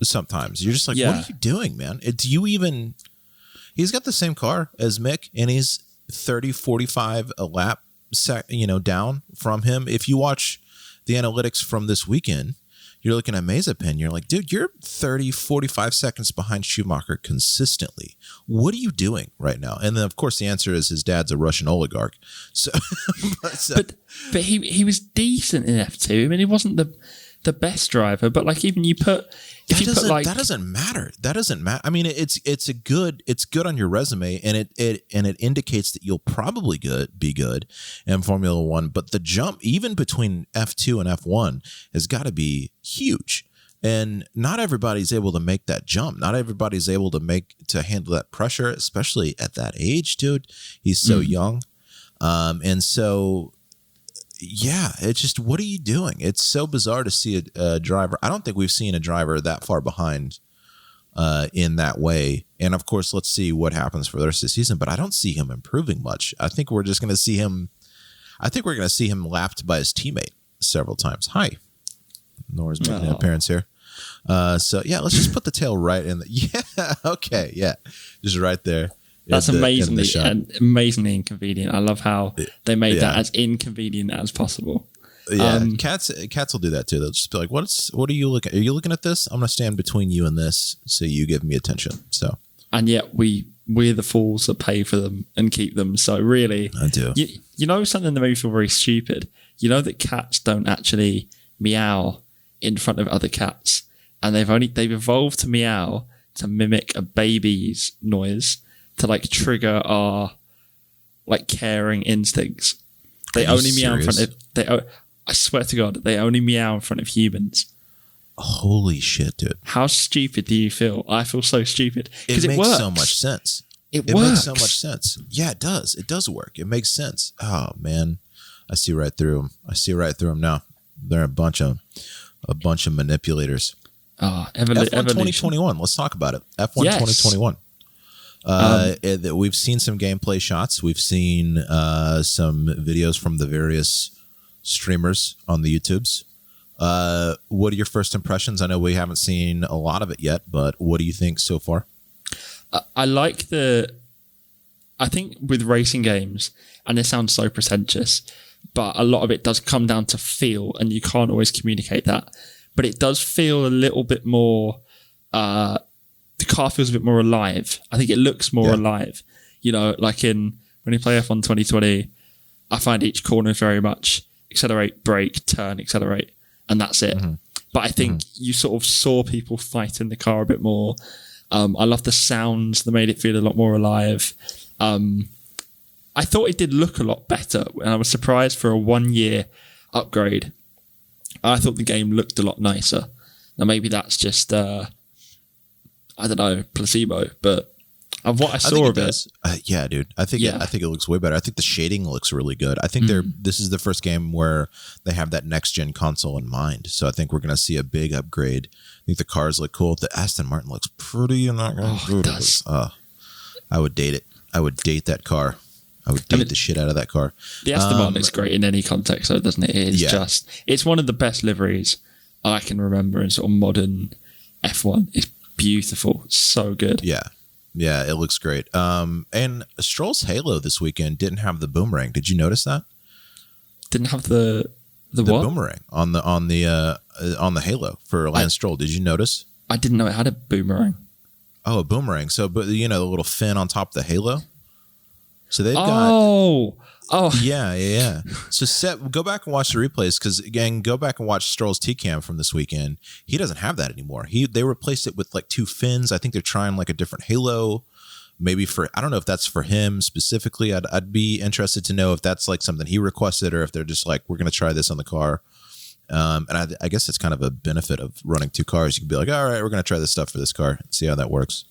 Sometimes you're just like, what are you doing, man? He's got the same car as Mick, and he's 30, 45 a lap, down from him. If you watch the analytics from this weekend, you're looking at Mazepin, you're like, dude, you're 30, 45 seconds behind Schumacher consistently. What are you doing right now? And then, of course, the answer is his dad's a Russian oligarch. So, but he was decent in F2. I mean, he wasn't the best driver, but like even that doesn't matter. That doesn't matter. I mean, it's good on your resume, and it indicates that you'll probably be good in Formula One. But the jump, even between F2 and F1, has got to be huge. And not everybody's able to make that jump. Not everybody's able to handle that pressure, especially at that age, dude. He's so young, and so. Yeah, it's just, what are you doing? It's so bizarre to see a driver. I don't think we've seen a driver that far behind in that way. And of course, let's see what happens for the rest of the season. But I don't see him improving much. I think we're just going to see him. I think we're going to see him lapped by his teammate several times. Hi, Nora's making an appearance here. So yeah, let's just put the tail right in. Okay, just right there. That's amazingly inconvenient. I love how they made that as inconvenient as possible. Yeah, cats will do that too. They'll just be like, "What are you looking? Are you looking at this? I'm going to stand between you and this, so you give me attention." So, and yet we're the fools that pay for them and keep them. So really, I do. You know something that made me feel very stupid. You know that cats don't actually meow in front of other cats, and they've evolved to meow to mimic a baby's noise. To like trigger our like caring instincts. They only meow in front of I swear to God, they only meow in front of humans. Holy shit, dude. How stupid do you feel? I feel so stupid. It makes works. so much sense. It works. Makes so much sense. Yeah, it does. It does work. It makes sense. Oh man. I see right through them. Now. They're a bunch of manipulators. F1 2021. Let's talk about it. F1 2021. We've seen some gameplay shots. We've seen some videos from the various streamers on the YouTubes. What are your first impressions? I know we haven't seen a lot of it yet, but what do you think so far? I think with racing games, and it sounds so pretentious, but a lot of it does come down to feel, and you can't always communicate that. But it does feel a little bit more... the car feels a bit more alive. I think it looks more alive. You know, like when you play F1 2020, I find each corner is very much accelerate, brake, turn, accelerate, and that's it. Mm-hmm. But I think you sort of saw people fight in the car a bit more. I love the sounds that made it feel a lot more alive. I thought it did look a lot better, and I was surprised for a 1-year upgrade. I thought the game looked a lot nicer. Now maybe that's just... I don't know, placebo, but of what I saw of it. Yeah, dude. I think it looks way better. I think the shading looks really good. I think this is the first game where they have that next gen console in mind. So I think we're going to see a big upgrade. I think the cars look cool. The Aston Martin looks pretty in that game. It does. I would date it. I would date that car. I would date the shit out of that car. The Aston Martin looks great in any context, though, doesn't it? It's one of the best liveries I can remember in sort of modern F1. It's beautiful. So good. Yeah, it looks great. And Stroll's Halo this weekend didn't have the boomerang. Did you notice that? Didn't have the what? Boomerang on the Halo for Lance Stroll. Did you notice? I didn't know it had a boomerang. Oh, a boomerang. So, but the little fin on top of the halo. So they've got. Oh. Yeah. So go back and watch the replays, because again, go back and watch Stroll's T-Cam from this weekend. He doesn't have that anymore. They replaced it with like 2 fins. I think they're trying like a different halo. Maybe I don't know if that's for him specifically. I'd be interested to know if that's like something he requested, or if they're just like, we're going to try this on the car. And I guess it's kind of a benefit of running 2 cars. You can be like, all right, we're going to try this stuff for this car and see how that works.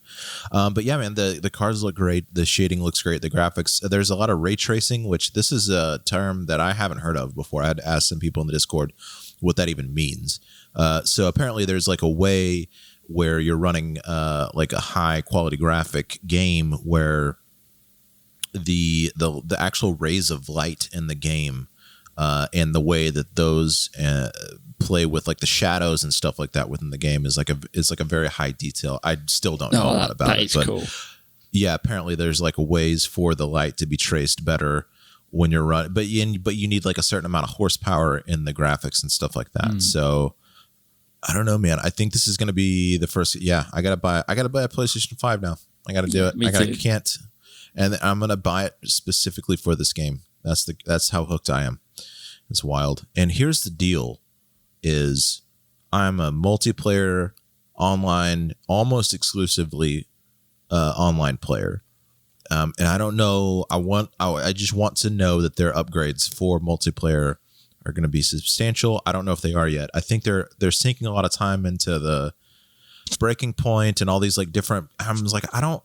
But yeah, man, the cars look great. The shading looks great. The graphics, there's a lot of ray tracing, which this is a term that I haven't heard of before. I had to ask some people in the Discord what that even means. So apparently there's like a way where you're running like a high quality graphic game where the actual rays of light in the game and the way that those play with like the shadows and stuff like that within the game is like a very high detail. I still don't know a lot about it, but cool. Yeah, apparently there's like ways for the light to be traced better when you're running, but you need like a certain amount of horsepower in the graphics and stuff like that. So I don't know, man. I think this is going to be the first. Yeah, I gotta buy a PlayStation 5 now. I got to do it. Can't, and I'm gonna buy it specifically for this game. That's how hooked I am. It's wild. And here's the deal: is I'm a multiplayer online, almost exclusively online player, and I don't know. I just want to know that their upgrades for multiplayer are going to be substantial. I don't know if they are yet. I think they're sinking a lot of time into the breaking point and all these like different. I'm like, I don't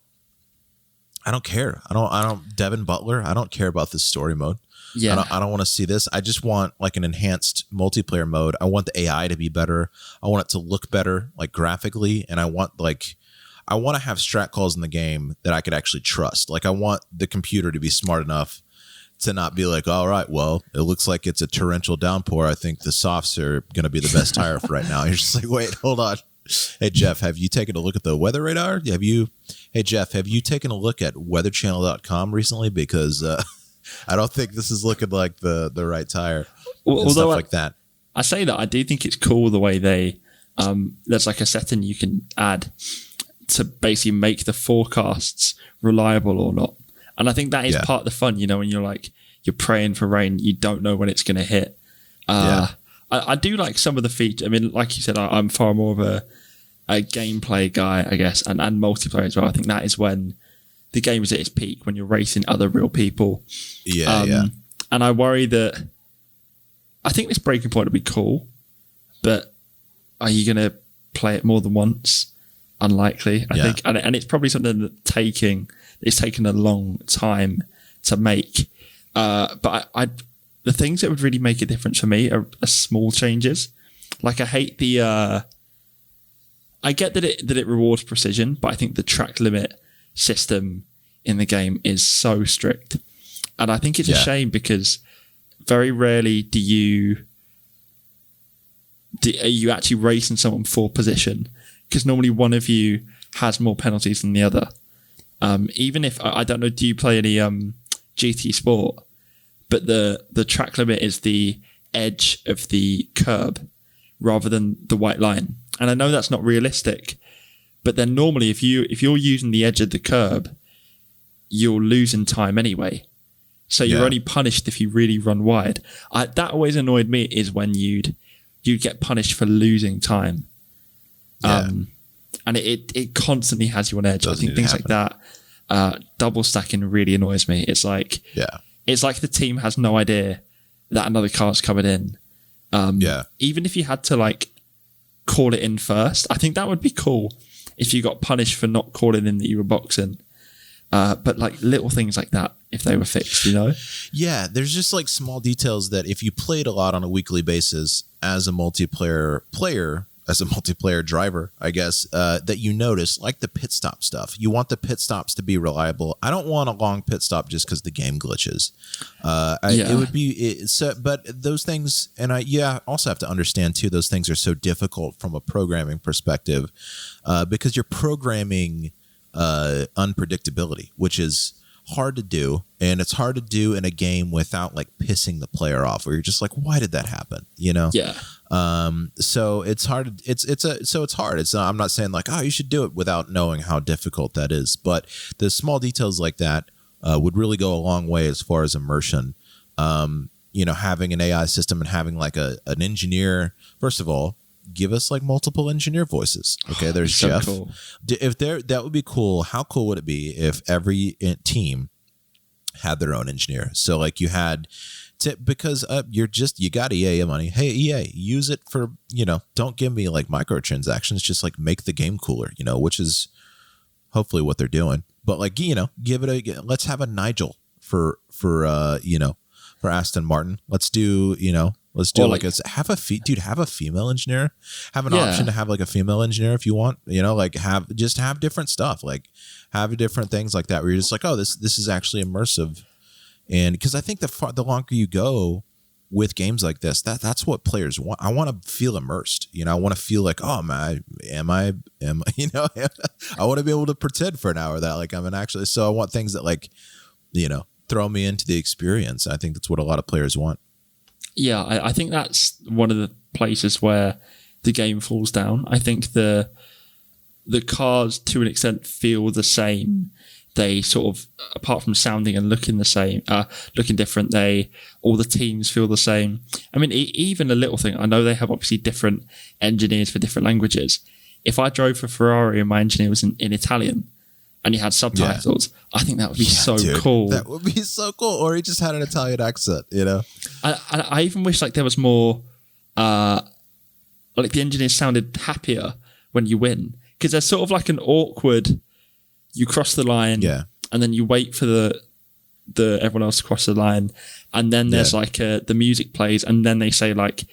care. I don't Devin Butler. I don't care about this story mode. Yeah. I don't want to see this. I just want like an enhanced multiplayer mode. I want the AI to be better. I want it to look better, like graphically. And I want to have strat calls in the game that I could actually trust. Like I want the computer to be smart enough to not be like, all right, well, it looks like it's a torrential downpour. I think the softs are going to be the best tire for right now. You're just like, wait, hold on. Hey, Jeff, have you taken a look at the weather radar? Hey, Jeff, have you taken a look at weatherchannel.com recently? Because I don't think this is looking like the right tire. And stuff like that. I say that I do think it's cool the way they there's like a setting you can add to basically make the forecasts reliable or not. And I think that is part of the fun, when you're praying for rain, you don't know when it's going to hit. I do like some of the features. I mean, like you said, I'm far more of a gameplay guy, I guess, and multiplayer as well. I think that is when the game is at its peak, when you're racing other real people. And I worry that I think this breaking point would be cool, but are you going to play it more than once? Unlikely, I think. And it's probably something that's taken a long time to make. But the things that would really make a difference for me are small changes. Like I hate I get that it rewards precision, but I think the track limit system in the game is so strict. And I think it's a shame because very rarely are you actually racing someone for position, because normally one of you has more penalties than the other. Even if, I don't know, do you play any GT Sport? But the track limit is the edge of the curb rather than the white line. And I know that's not realistic, but then normally if you're using the edge of the curb, you'll lose in time anyway. So you're only punished if you really run wide. That always annoyed me, is when you'd get punished for losing time. And it constantly has you on edge. I think things like that, double stacking really annoys me. It's like the team has no idea that another car's coming in. Even if you had to like call it in first, I think that would be cool if you got punished for not calling in that you were boxing. But like little things like that, if they were fixed, Yeah, there's just like small details that if you played a lot on a weekly basis as a multiplayer driver, I guess, that you notice, like the pit stop stuff. You want the pit stops to be reliable. I don't want a long pit stop just because the game glitches. It would be but those things, and I also have to understand too, those things are so difficult from a programming perspective, because you're programming unpredictability, which is hard to do, and it's hard to do in a game without like pissing the player off, where you're just like, why did that happen? So it's hard. It's hard. I'm not saying like, oh, you should do it without knowing how difficult that is. But the small details like that would really go a long way as far as immersion. Having an AI system and having like an engineer, first of all, give us like multiple engineer voices. Okay, there's so Jeff. cool. If that would be cool. How cool would it be if every team had their own engineer? So like you had because you got EA money. Hey, EA, use it for, don't give me like microtransactions, just like make the game cooler, which is hopefully what they're doing. But like, give it let's have a Nigel for Aston Martin. Let's do have a female engineer, have an option to have like a female engineer if you want, have different stuff, like have different things like that where you're just like, oh, this is actually immersive. And because I think the longer you go with games like this, that's what players want. I want to feel immersed. I want to feel like, oh, I want to be able to pretend for an hour that like I'm actually. So I want things that like, throw me into the experience. I think that's what a lot of players want. Yeah, I think that's one of the places where the game falls down. I think the cars to an extent feel the same. They sort of, apart from sounding and looking the same, looking different, all the teams feel the same. I mean, even a little thing, I know they have obviously different engineers for different languages. If I drove for Ferrari and my engineer was in Italian and he had subtitles, I think that would be cool. That would be so cool. Or he just had an Italian accent, I even wish like there was more, like the engineers sounded happier when you win. Because there's sort of like an awkward... You cross the line, and then you wait for the everyone else to cross the line, and then there's like the music plays, and then they say like,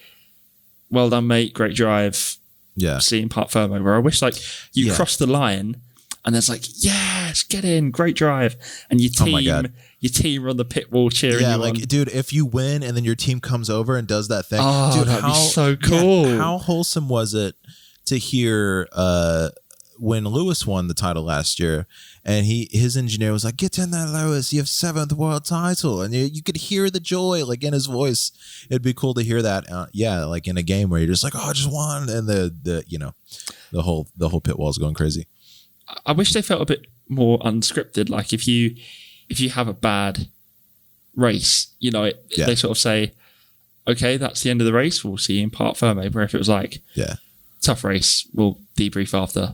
"Well done, mate, great drive." Yeah, see in Parc Fermé. Where I wish like you cross the line, and there's like, "Yes, get in, great drive," and your team are on the pit wall cheering. Yeah, you like on. Dude, if you win and then your team comes over and does that thing, dude, that'd be so cool. Yeah, how wholesome was it to hear? When Lewis won the title last year, and his engineer was like, "Get in there, Lewis! You have 7th world title," and you could hear the joy like in his voice. It'd be cool to hear that, like in a game where you're just like, "Oh, I just won," and the whole pit wall's going crazy. I wish they felt a bit more unscripted. Like if you have a bad race, they sort of say, "Okay, that's the end of the race. We'll see you in Parc Fermé." Where if it was like, tough race, we'll debrief after.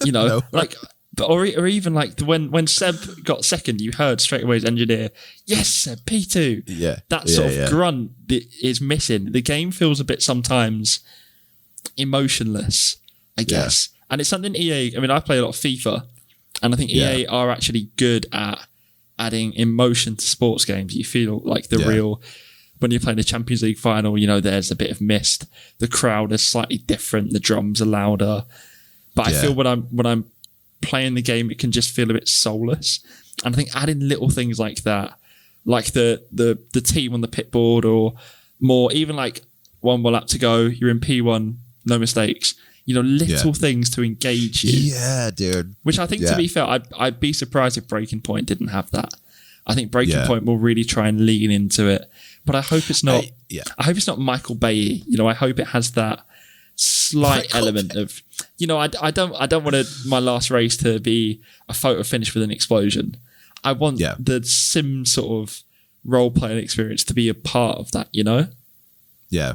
No. Like, or even like when Seb got second, you heard straight away his engineer, "Yes, Seb, P2." Yeah, that sort of grunt is missing. The game feels a bit sometimes emotionless, I guess, and it's something EA. I mean, I play a lot of FIFA, and I think EA are actually good at adding emotion to sports games. You feel like the real. When you're playing the Champions League final, there's a bit of mist. The crowd is slightly different. The drums are louder. But I feel when I'm playing the game, it can just feel a bit soulless. And I think adding little things like that, like the team on the pit board, or more, even like 1 more lap to go, you're in P1, no mistakes. Little things to engage you. Yeah, dude. Which I think, to be fair, I'd be surprised if Breaking Point didn't have that. I think Breaking Point will really try and lean into it. But I hope it's not. I hope it's not Michael Bay. I hope it has that slight element of. I don't want my last race to be a photo finish with an explosion. I want the sim sort of role playing experience to be a part of that. Yeah,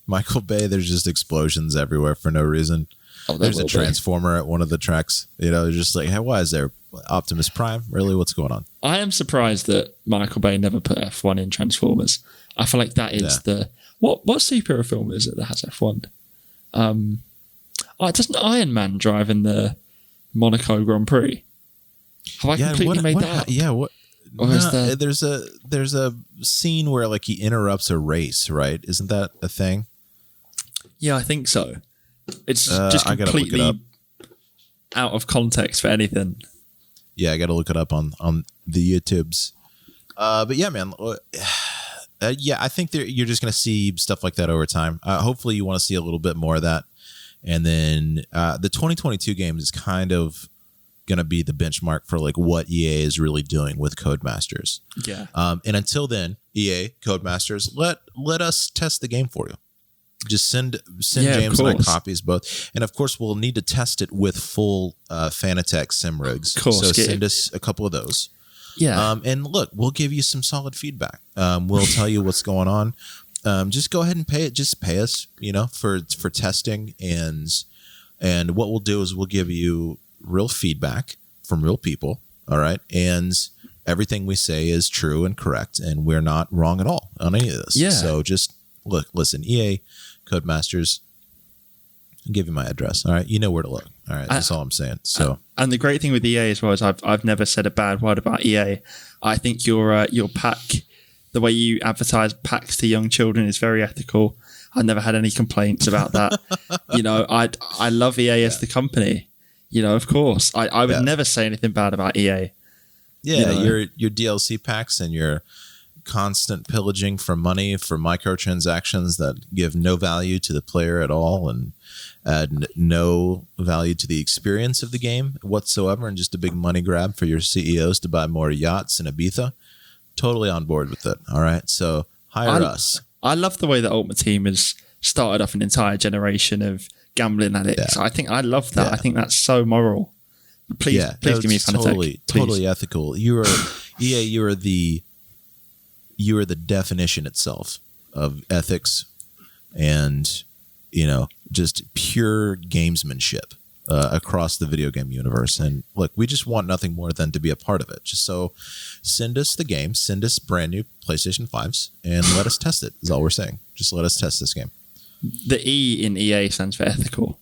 Michael Bay. There's just explosions everywhere for no reason. There's a transformer at one of the tracks. Just like, hey, why is there Optimus Prime? Really, what's going on? I am surprised that Michael Bay never put F1 in Transformers. I feel like that is the what superhero film is it that has F1? Doesn't Iron Man drive in the Monaco Grand Prix? Have I completely made that up? Yeah, what? There's a scene where like he interrupts a race, right? Isn't that a thing? Yeah, I think so. It's just completely out of context for anything. Yeah, I got to look it up on the YouTubes. But yeah, man. I think you're just going to see stuff like that over time. Hopefully, you want to see a little bit more of that. And then the 2022 game is kind of going to be the benchmark for like what EA is really doing with Codemasters. Yeah. And until then, EA, Codemasters, let us test the game for you. Just send Yeah, James of and I course. copies both. And of course, we'll need to test it with full Fanatec sim rigs. Of course, so send us a couple of those. Yeah. And look, we'll give you some solid feedback. We'll tell you what's going on. Just go ahead and pay it. Just pay us, for testing. And what we'll do is we'll give you real feedback from real people. All right. And everything we say is true and correct. And we're not wrong at all on any of this. Yeah. So just listen, EA, Codemasters, I'll give you my address. All right. You know where to look. All right. That's all I'm saying. So, and the great thing with EA as well is I've never said a bad word about EA. I think your pack, the way you advertise packs to young children is very ethical. I never had any complaints about that. I love EA as the company. Of course, I would never say anything bad about EA. Yeah, your DLC packs and your constant pillaging for money for microtransactions that give no value to the player at all and add no value to the experience of the game whatsoever, and just a big money grab for your CEOs to buy more yachts in Ibiza. Totally on board with it. All right, so hire us. I love the way that Ultimate Team has started off an entire generation of gambling addicts. Yeah. I love that. Yeah. I think that's so moral. Please give me Fanatec. Totally ethical. You are EA. You are the definition itself of ethics, and just pure gamesmanship across the video game universe. And look, we just want nothing more than to be a part of it. Just so send us the game, send us brand new PlayStation 5s, and let us test it. Is all we're saying. Just let us test this game. The E in EA stands for ethical.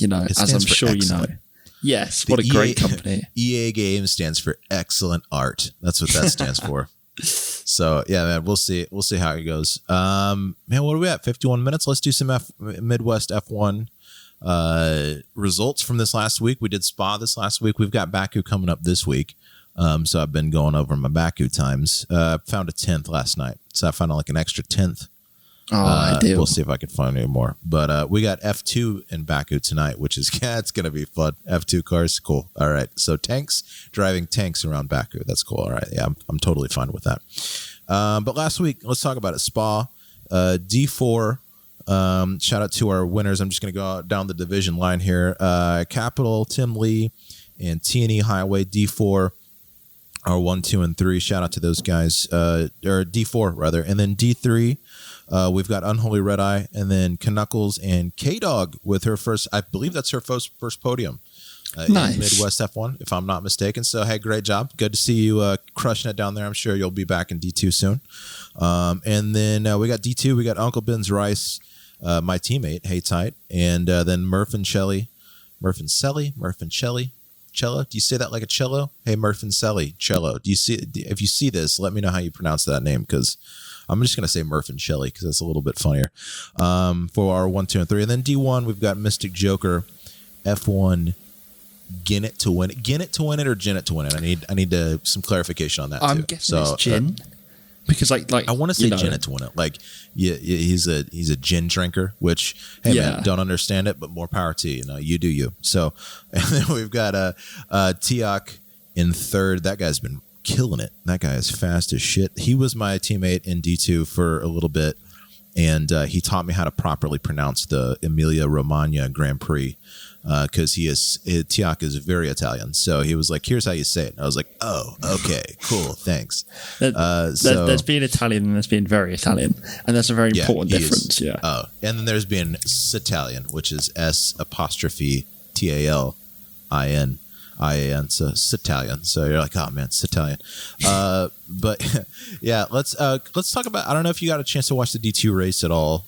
As I'm sure excellent. You know. Yes, what a great company. EA Games stands for excellent art. That's what that stands for. So yeah, man, we'll see how it goes. Man, what are we at? 51 minutes. Let's do some Midwest F1 results from this last week. We did Spa this last week. We've got Baku coming up this week. So I've been going over my Baku times. Found a 10th last night, so I found like an extra 10th. Ideal. We'll see if I can find any more. But we got F2 in Baku tonight, which is it's gonna be fun. F2 cars, cool. All right, so driving tanks around Baku, that's cool. All right, yeah, I'm totally fine with that. But last week, let's talk about it. Spa, D4. Shout out to our winners. I'm just gonna go down the division line here. Capital, Tim Lee, and T&E Highway D4 are 1, 2, and 3. Shout out to those guys. Or D4 rather, and then D3. We've got Unholy Red Eye, and then Knuckles and K-Dog with her first, I believe that's her first podium nice. In Midwest F1, if I'm not mistaken. So, hey, great job. Good to see you crushing it down there. I'm sure you'll be back in D2 soon. And then we got D2. We got Uncle Ben's Rice, my teammate, Hey Tight, and then Murph and Shelly. Cello? Do you say that like a cello? Hey, Murph and Shelly, cello. If you see this, let me know how you pronounce that name, because I'm just going to say Murph and Shelly because that's a little bit funnier for our 1, 2, and 3. And then D1, we've got Mystic Joker, F1, Gin it to win it. Gin it to win it or Gin it to win it? I need some clarification on that, I'm too. guessing it's Gin. Because like I want to say Gin it to win it. Like he's a gin drinker, which, hey, man, don't understand it, but more power to you. You do you. So, and then we've got Tiak in third. That guy's been killing it. That guy is fast as shit. He was my teammate in D2 for a little bit, and he taught me how to properly pronounce the Emilia Romagna Grand Prix, because Tiak is very Italian. So he was like, here's how you say it. And I was like, oh, okay, cool, thanks. There's being Italian and there's being very Italian, and that's a very important difference. Yeah. Oh, and then there's being Sitalian, which is S''Talin. So Sitalian. So you're like, oh man, Sitalian. But yeah, let's talk about. I don't know if you got a chance to watch the D2 race at all.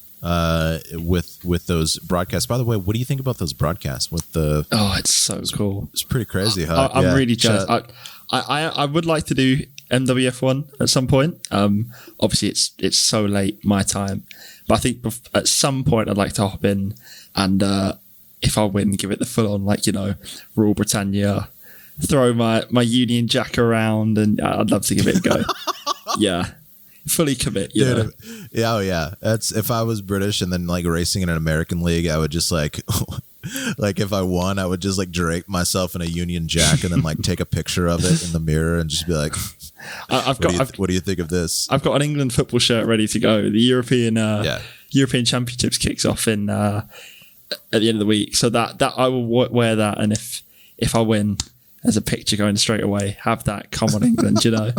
With those broadcasts. By the way, what do you think about those broadcasts? It's so cool. It's pretty crazy, huh? I'm really jealous. I would like to do MWF1 at some point. Obviously, it's so late my time, but I think at some point I'd like to hop in and. If I win, give it the full on, Rule Britannia, throw my Union Jack around, and I'd love to give it a go. Yeah, fully commit. Dude, yeah, oh yeah. That's if I was British and then racing in an American league, I would just if I won, I would just drape myself in a Union Jack and then take a picture of it in the mirror and just be like, what do you think of this? I've got an England football shirt ready to go. The European European Championships kicks off in at the end of the week. So that I will wear that, and if I win, there's a picture going straight away. Have that. Come on, England, you know.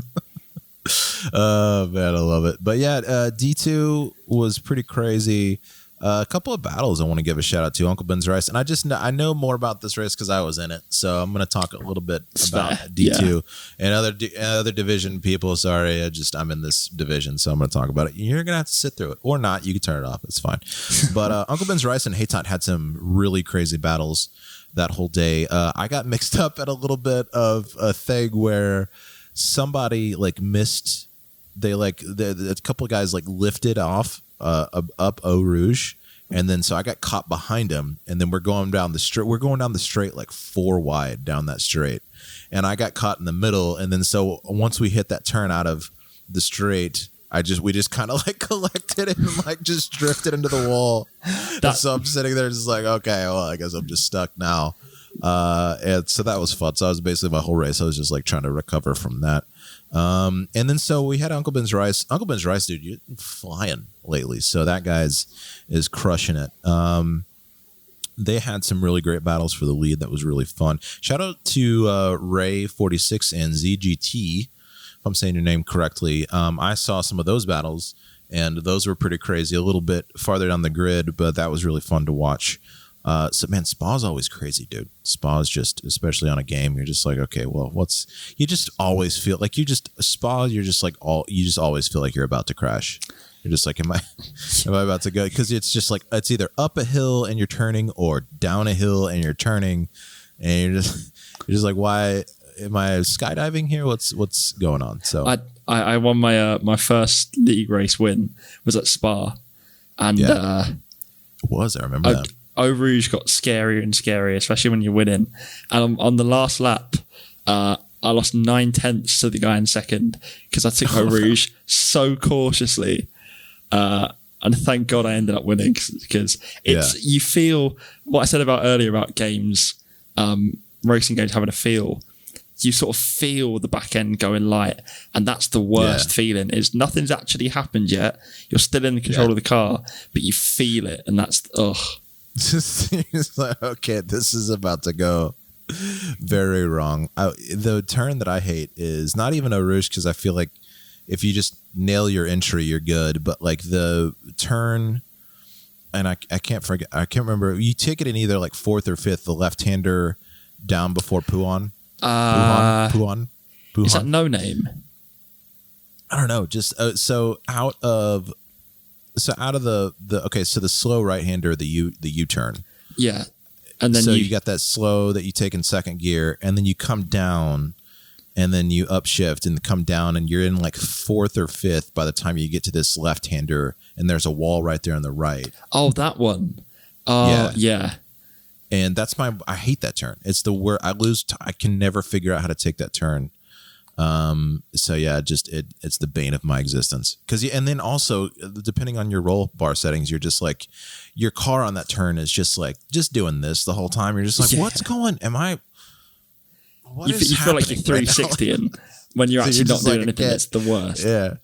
Oh man, I love it. But yeah, D2 was pretty crazy. A couple of battles I want to give a shout out to. Uncle Ben's race, and I know more about this race because I was in it, so I'm going to talk a little bit about D2 and other division people. Sorry, I'm in this division, so I'm going to talk about it. You're going to have to sit through it or not. You can turn it off. It's fine. But Uncle Ben's race and Haytot had some really crazy battles that whole day. I got mixed up at a little bit of a thing where somebody like missed. A couple of guys like lifted off up Eau Rouge, and then so I got caught behind him, and then we're going down the straight like 4 wide down that straight, and I got caught in the middle, and then so once we hit that turn out of the straight, we just kind of like collected and like just drifted into the wall. So I'm sitting there just like, okay, well, I guess I'm just stuck now. And so that was fun. So I was basically my whole race, I was just like trying to recover from that. And then so we had Uncle Ben's Rice. Uncle Ben's Rice, dude, you're flying lately. So that guy's is crushing it. They had some really great battles for the lead. That was really fun. Shout out to Ray46 and ZGT, if I'm saying your name correctly. I saw some of those battles, and those were pretty crazy. A little bit farther down the grid, but that was really fun to watch. So man, Spa's always crazy, dude. Spa's just, especially on a game, you're just like, okay, well, you just always feel like you just always feel like you're about to crash. You're just like, am I about to go? Because it's just like, it's either up a hill and you're turning or down a hill and you're turning, and you're just like, why am I skydiving here? What's going on? So I won my first league race win was at Spa, and I remember that. Eau Rouge got scarier and scarier, especially when you're winning. And on the last lap, I lost 9/10 to the guy in second because I took Eau Rouge so cautiously. And thank God I ended up winning, because you feel what I said about earlier about games, racing games having a feel. You sort of feel the back end going light, and that's the worst feeling. Is nothing's actually happened yet. You're still in the control of the car, but you feel it, and that's It's like, okay, this is about to go very wrong. The turn that I hate is not even Eau Rouge, because I feel like if you just nail your entry, you're good. But like the turn, and I can't remember. You take it in either like 4th or 5th, the left-hander down before Puan. Puan. Is that No Name? I don't know. Just so out of the so the slow right-hander, the U-turn. Yeah. And then you got that slow that you take in second gear, and then you come down, and then you upshift and come down, and you're in like 4th or 5th by the time you get to this left-hander, and there's a wall right there on the right. Oh, that one. Yeah. And that's I hate that turn. It's the word I lose. I can never figure out how to take that turn. So yeah, it's the bane of my existence. And then also, depending on your roll bar settings, you're just like, your car on that turn is just like, just doing this the whole time. You're just like, what's going, you feel like you're 360 right and when you're actually not doing anything, it's the worst. Yeah.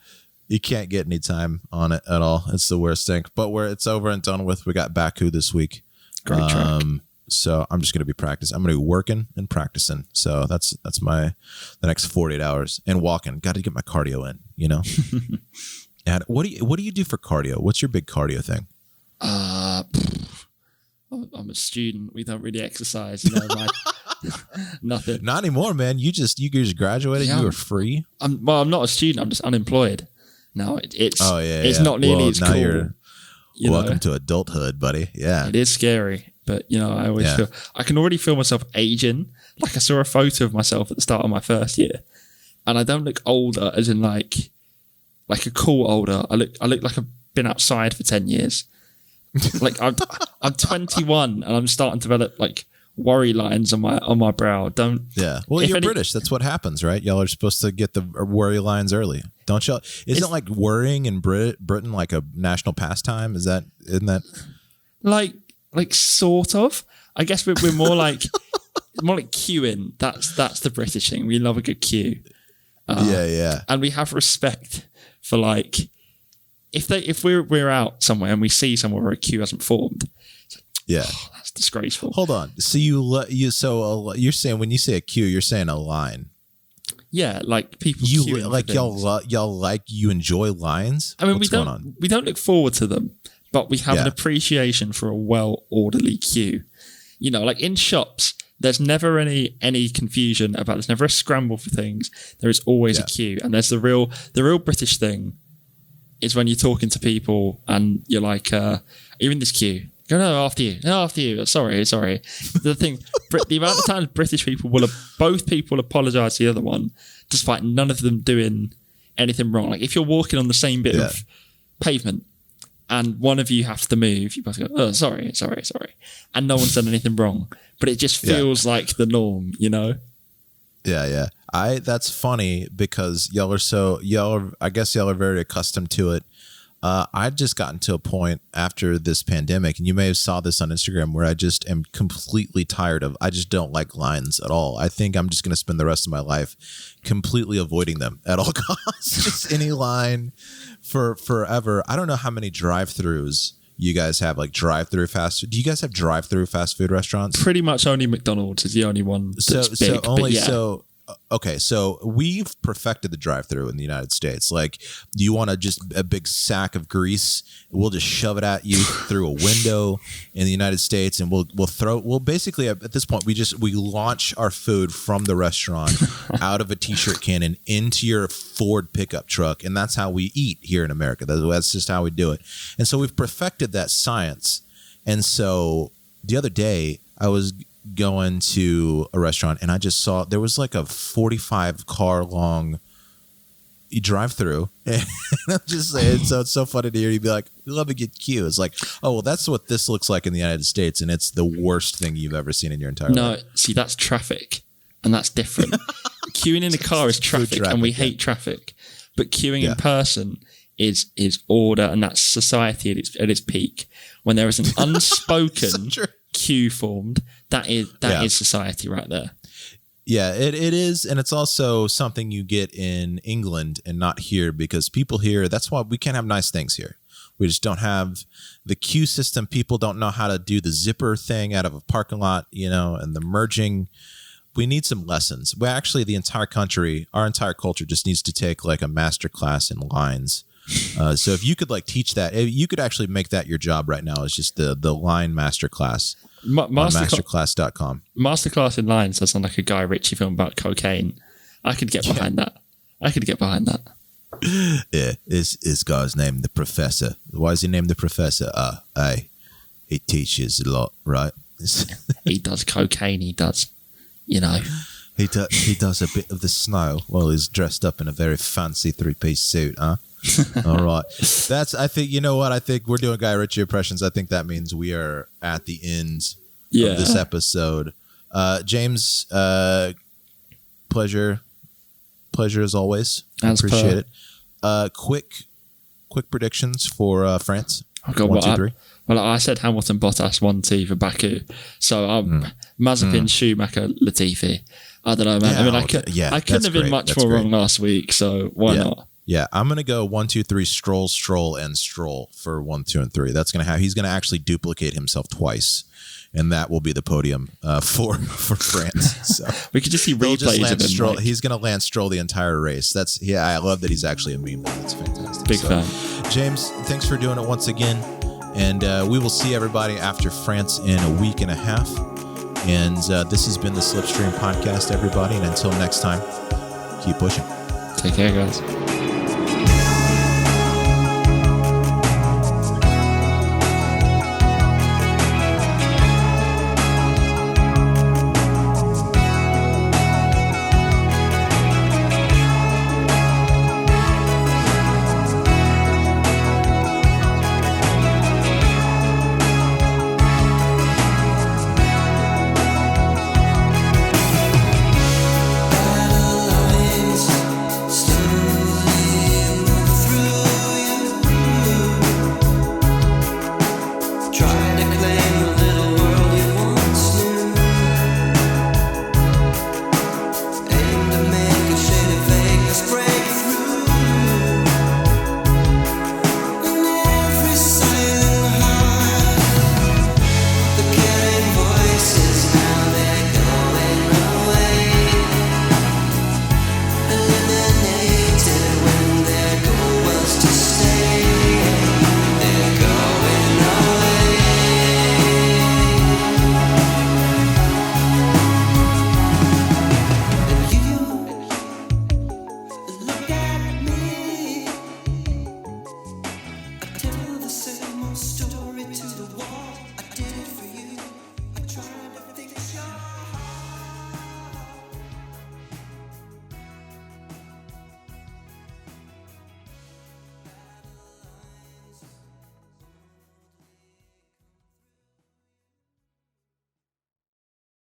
You can't get any time on it at all. It's the worst thing, but where it's over and done with, we got Baku this week. Great track. So I'm just going to be practicing. I'm going to be working and practicing. So that's the next 48 hours, and walking. Got to get my cardio in, you know. And what do you do for cardio? What's your big cardio thing? I'm a student. We don't really exercise, you know. Nothing. Not anymore, man. You just graduated. You were free. I'm not a student. I'm just unemployed. No, it's not nearly as now cool. Welcome to adulthood, buddy. Yeah, it is scary. But, you know, I always feel, I can already feel myself aging. Like I saw a photo of myself at the start of my first year, and I don't look older as in like a cool older. I look like I've been outside for 10 years. Like I'm 21 and I'm starting to develop like worry lines on my brow. Well, you're British. That's what happens, right? Y'all are supposed to get the worry lines early. Don't y'all? Isn't like worrying in Britain like a national pastime? Isn't that like sort of? I guess we're more like more like queuing. That's the British thing. We love a good queue. Yeah. And we have respect for like if we're out somewhere and we see somewhere where a queue hasn't formed, yeah, that's disgraceful. Hold on. So you're saying when you say a queue, you're saying a line. Yeah, like people. You like you enjoy lines. I mean, What's going on? we don't look forward to them, but we have an appreciation for a well orderly queue. You know, like in shops, there's never any confusion about. There's never a scramble for things. There is always a queue, and there's the real British thing is when you're talking to people and you're like, "Are you in this queue?" Go, no, after you. No, after you. Sorry. The thing, the amount of times British people both people apologise to the other one, despite none of them doing anything wrong. Like if you're walking on the same bit of pavement and one of you has to move, you both go, oh, sorry. And no one's done anything wrong. But it just feels like the norm, you know? Yeah. That's funny because I guess y'all are very accustomed to it. I've just gotten to a point after this pandemic, and you may have saw this on Instagram, where I just am completely tired of, I just don't like lines at all. I think I'm just going to spend the rest of my life completely avoiding them at all costs. Just any line for forever. I don't know how many drive-throughs you guys have, like drive-through fast. Do you guys have drive-through fast food restaurants? Pretty much only McDonald's is the only one that's big. Okay, so we've perfected the drive-through in the United States. Like, you want a big sack of grease? We'll just shove it at you through a window in the United States, and we'll basically at this point we launch our food from the restaurant out of a t-shirt cannon into your Ford pickup truck, and that's how we eat here in America. That's just how we do it. And so we've perfected that science. And so the other day I was going to a restaurant and I just saw there was like a 45 car long drive-through. And I'm just saying, so it's so funny to hear you be like, we love to get queue. It's like, oh, well, that's what this looks like in the United States, and it's the worst thing you've ever seen in your entire life. No, see, that's traffic, and that's different. Queuing in a car is traffic, and we hate traffic. But queuing in person is order, and that's society at its peak. When there is an unspoken queue formed, that is society right there. Yeah, it is, and it's also something you get in England and not here, because people here, that's why we can't have nice things here. We just don't have the queue system. People don't know how to do the zipper thing out of a parking lot, and the merging. We need some lessons. We actually, the entire country, our entire culture just needs to take like a master class in lines. So if you could teach that, you could actually make that your job right now. It's just the line master class. Masterclass.com. Masterclass in lines sounds like a Guy Ritchie film about cocaine. I could get behind that. Yeah, is guy's name the Professor? Why is he named the Professor? He teaches a lot, right? He does cocaine. He does, He does a bit of the snow while he's dressed up in a very fancy 3-piece suit, huh? All right. I think we're doing Guy Ritchie impressions. I think that means we are at the end of this episode. James, pleasure as always. Appreciate it. Quick predictions for France. Oh God, 1, 2, 3. Well, I said Hamilton, Bottas, 1-2 for Baku. So Mazepin, Schumacher, Latifi. I don't know, man. I mean, I couldn't have been much more wrong last week. So why not? Yeah, I'm gonna go 1, 2, 3. Stroll, and Stroll for 1, 2, and 3. That's gonna have. He's gonna actually duplicate himself twice, and that will be the podium for France. So we could just see replays of him. Stroll. He's gonna land Stroll the entire race. I love that he's actually a meme. That's fantastic. Big fan. James, thanks for doing it once again, and we will see everybody after France in a week and a half. And this has been the Slipstream Podcast, everybody. And until next time, keep pushing. Take care, guys.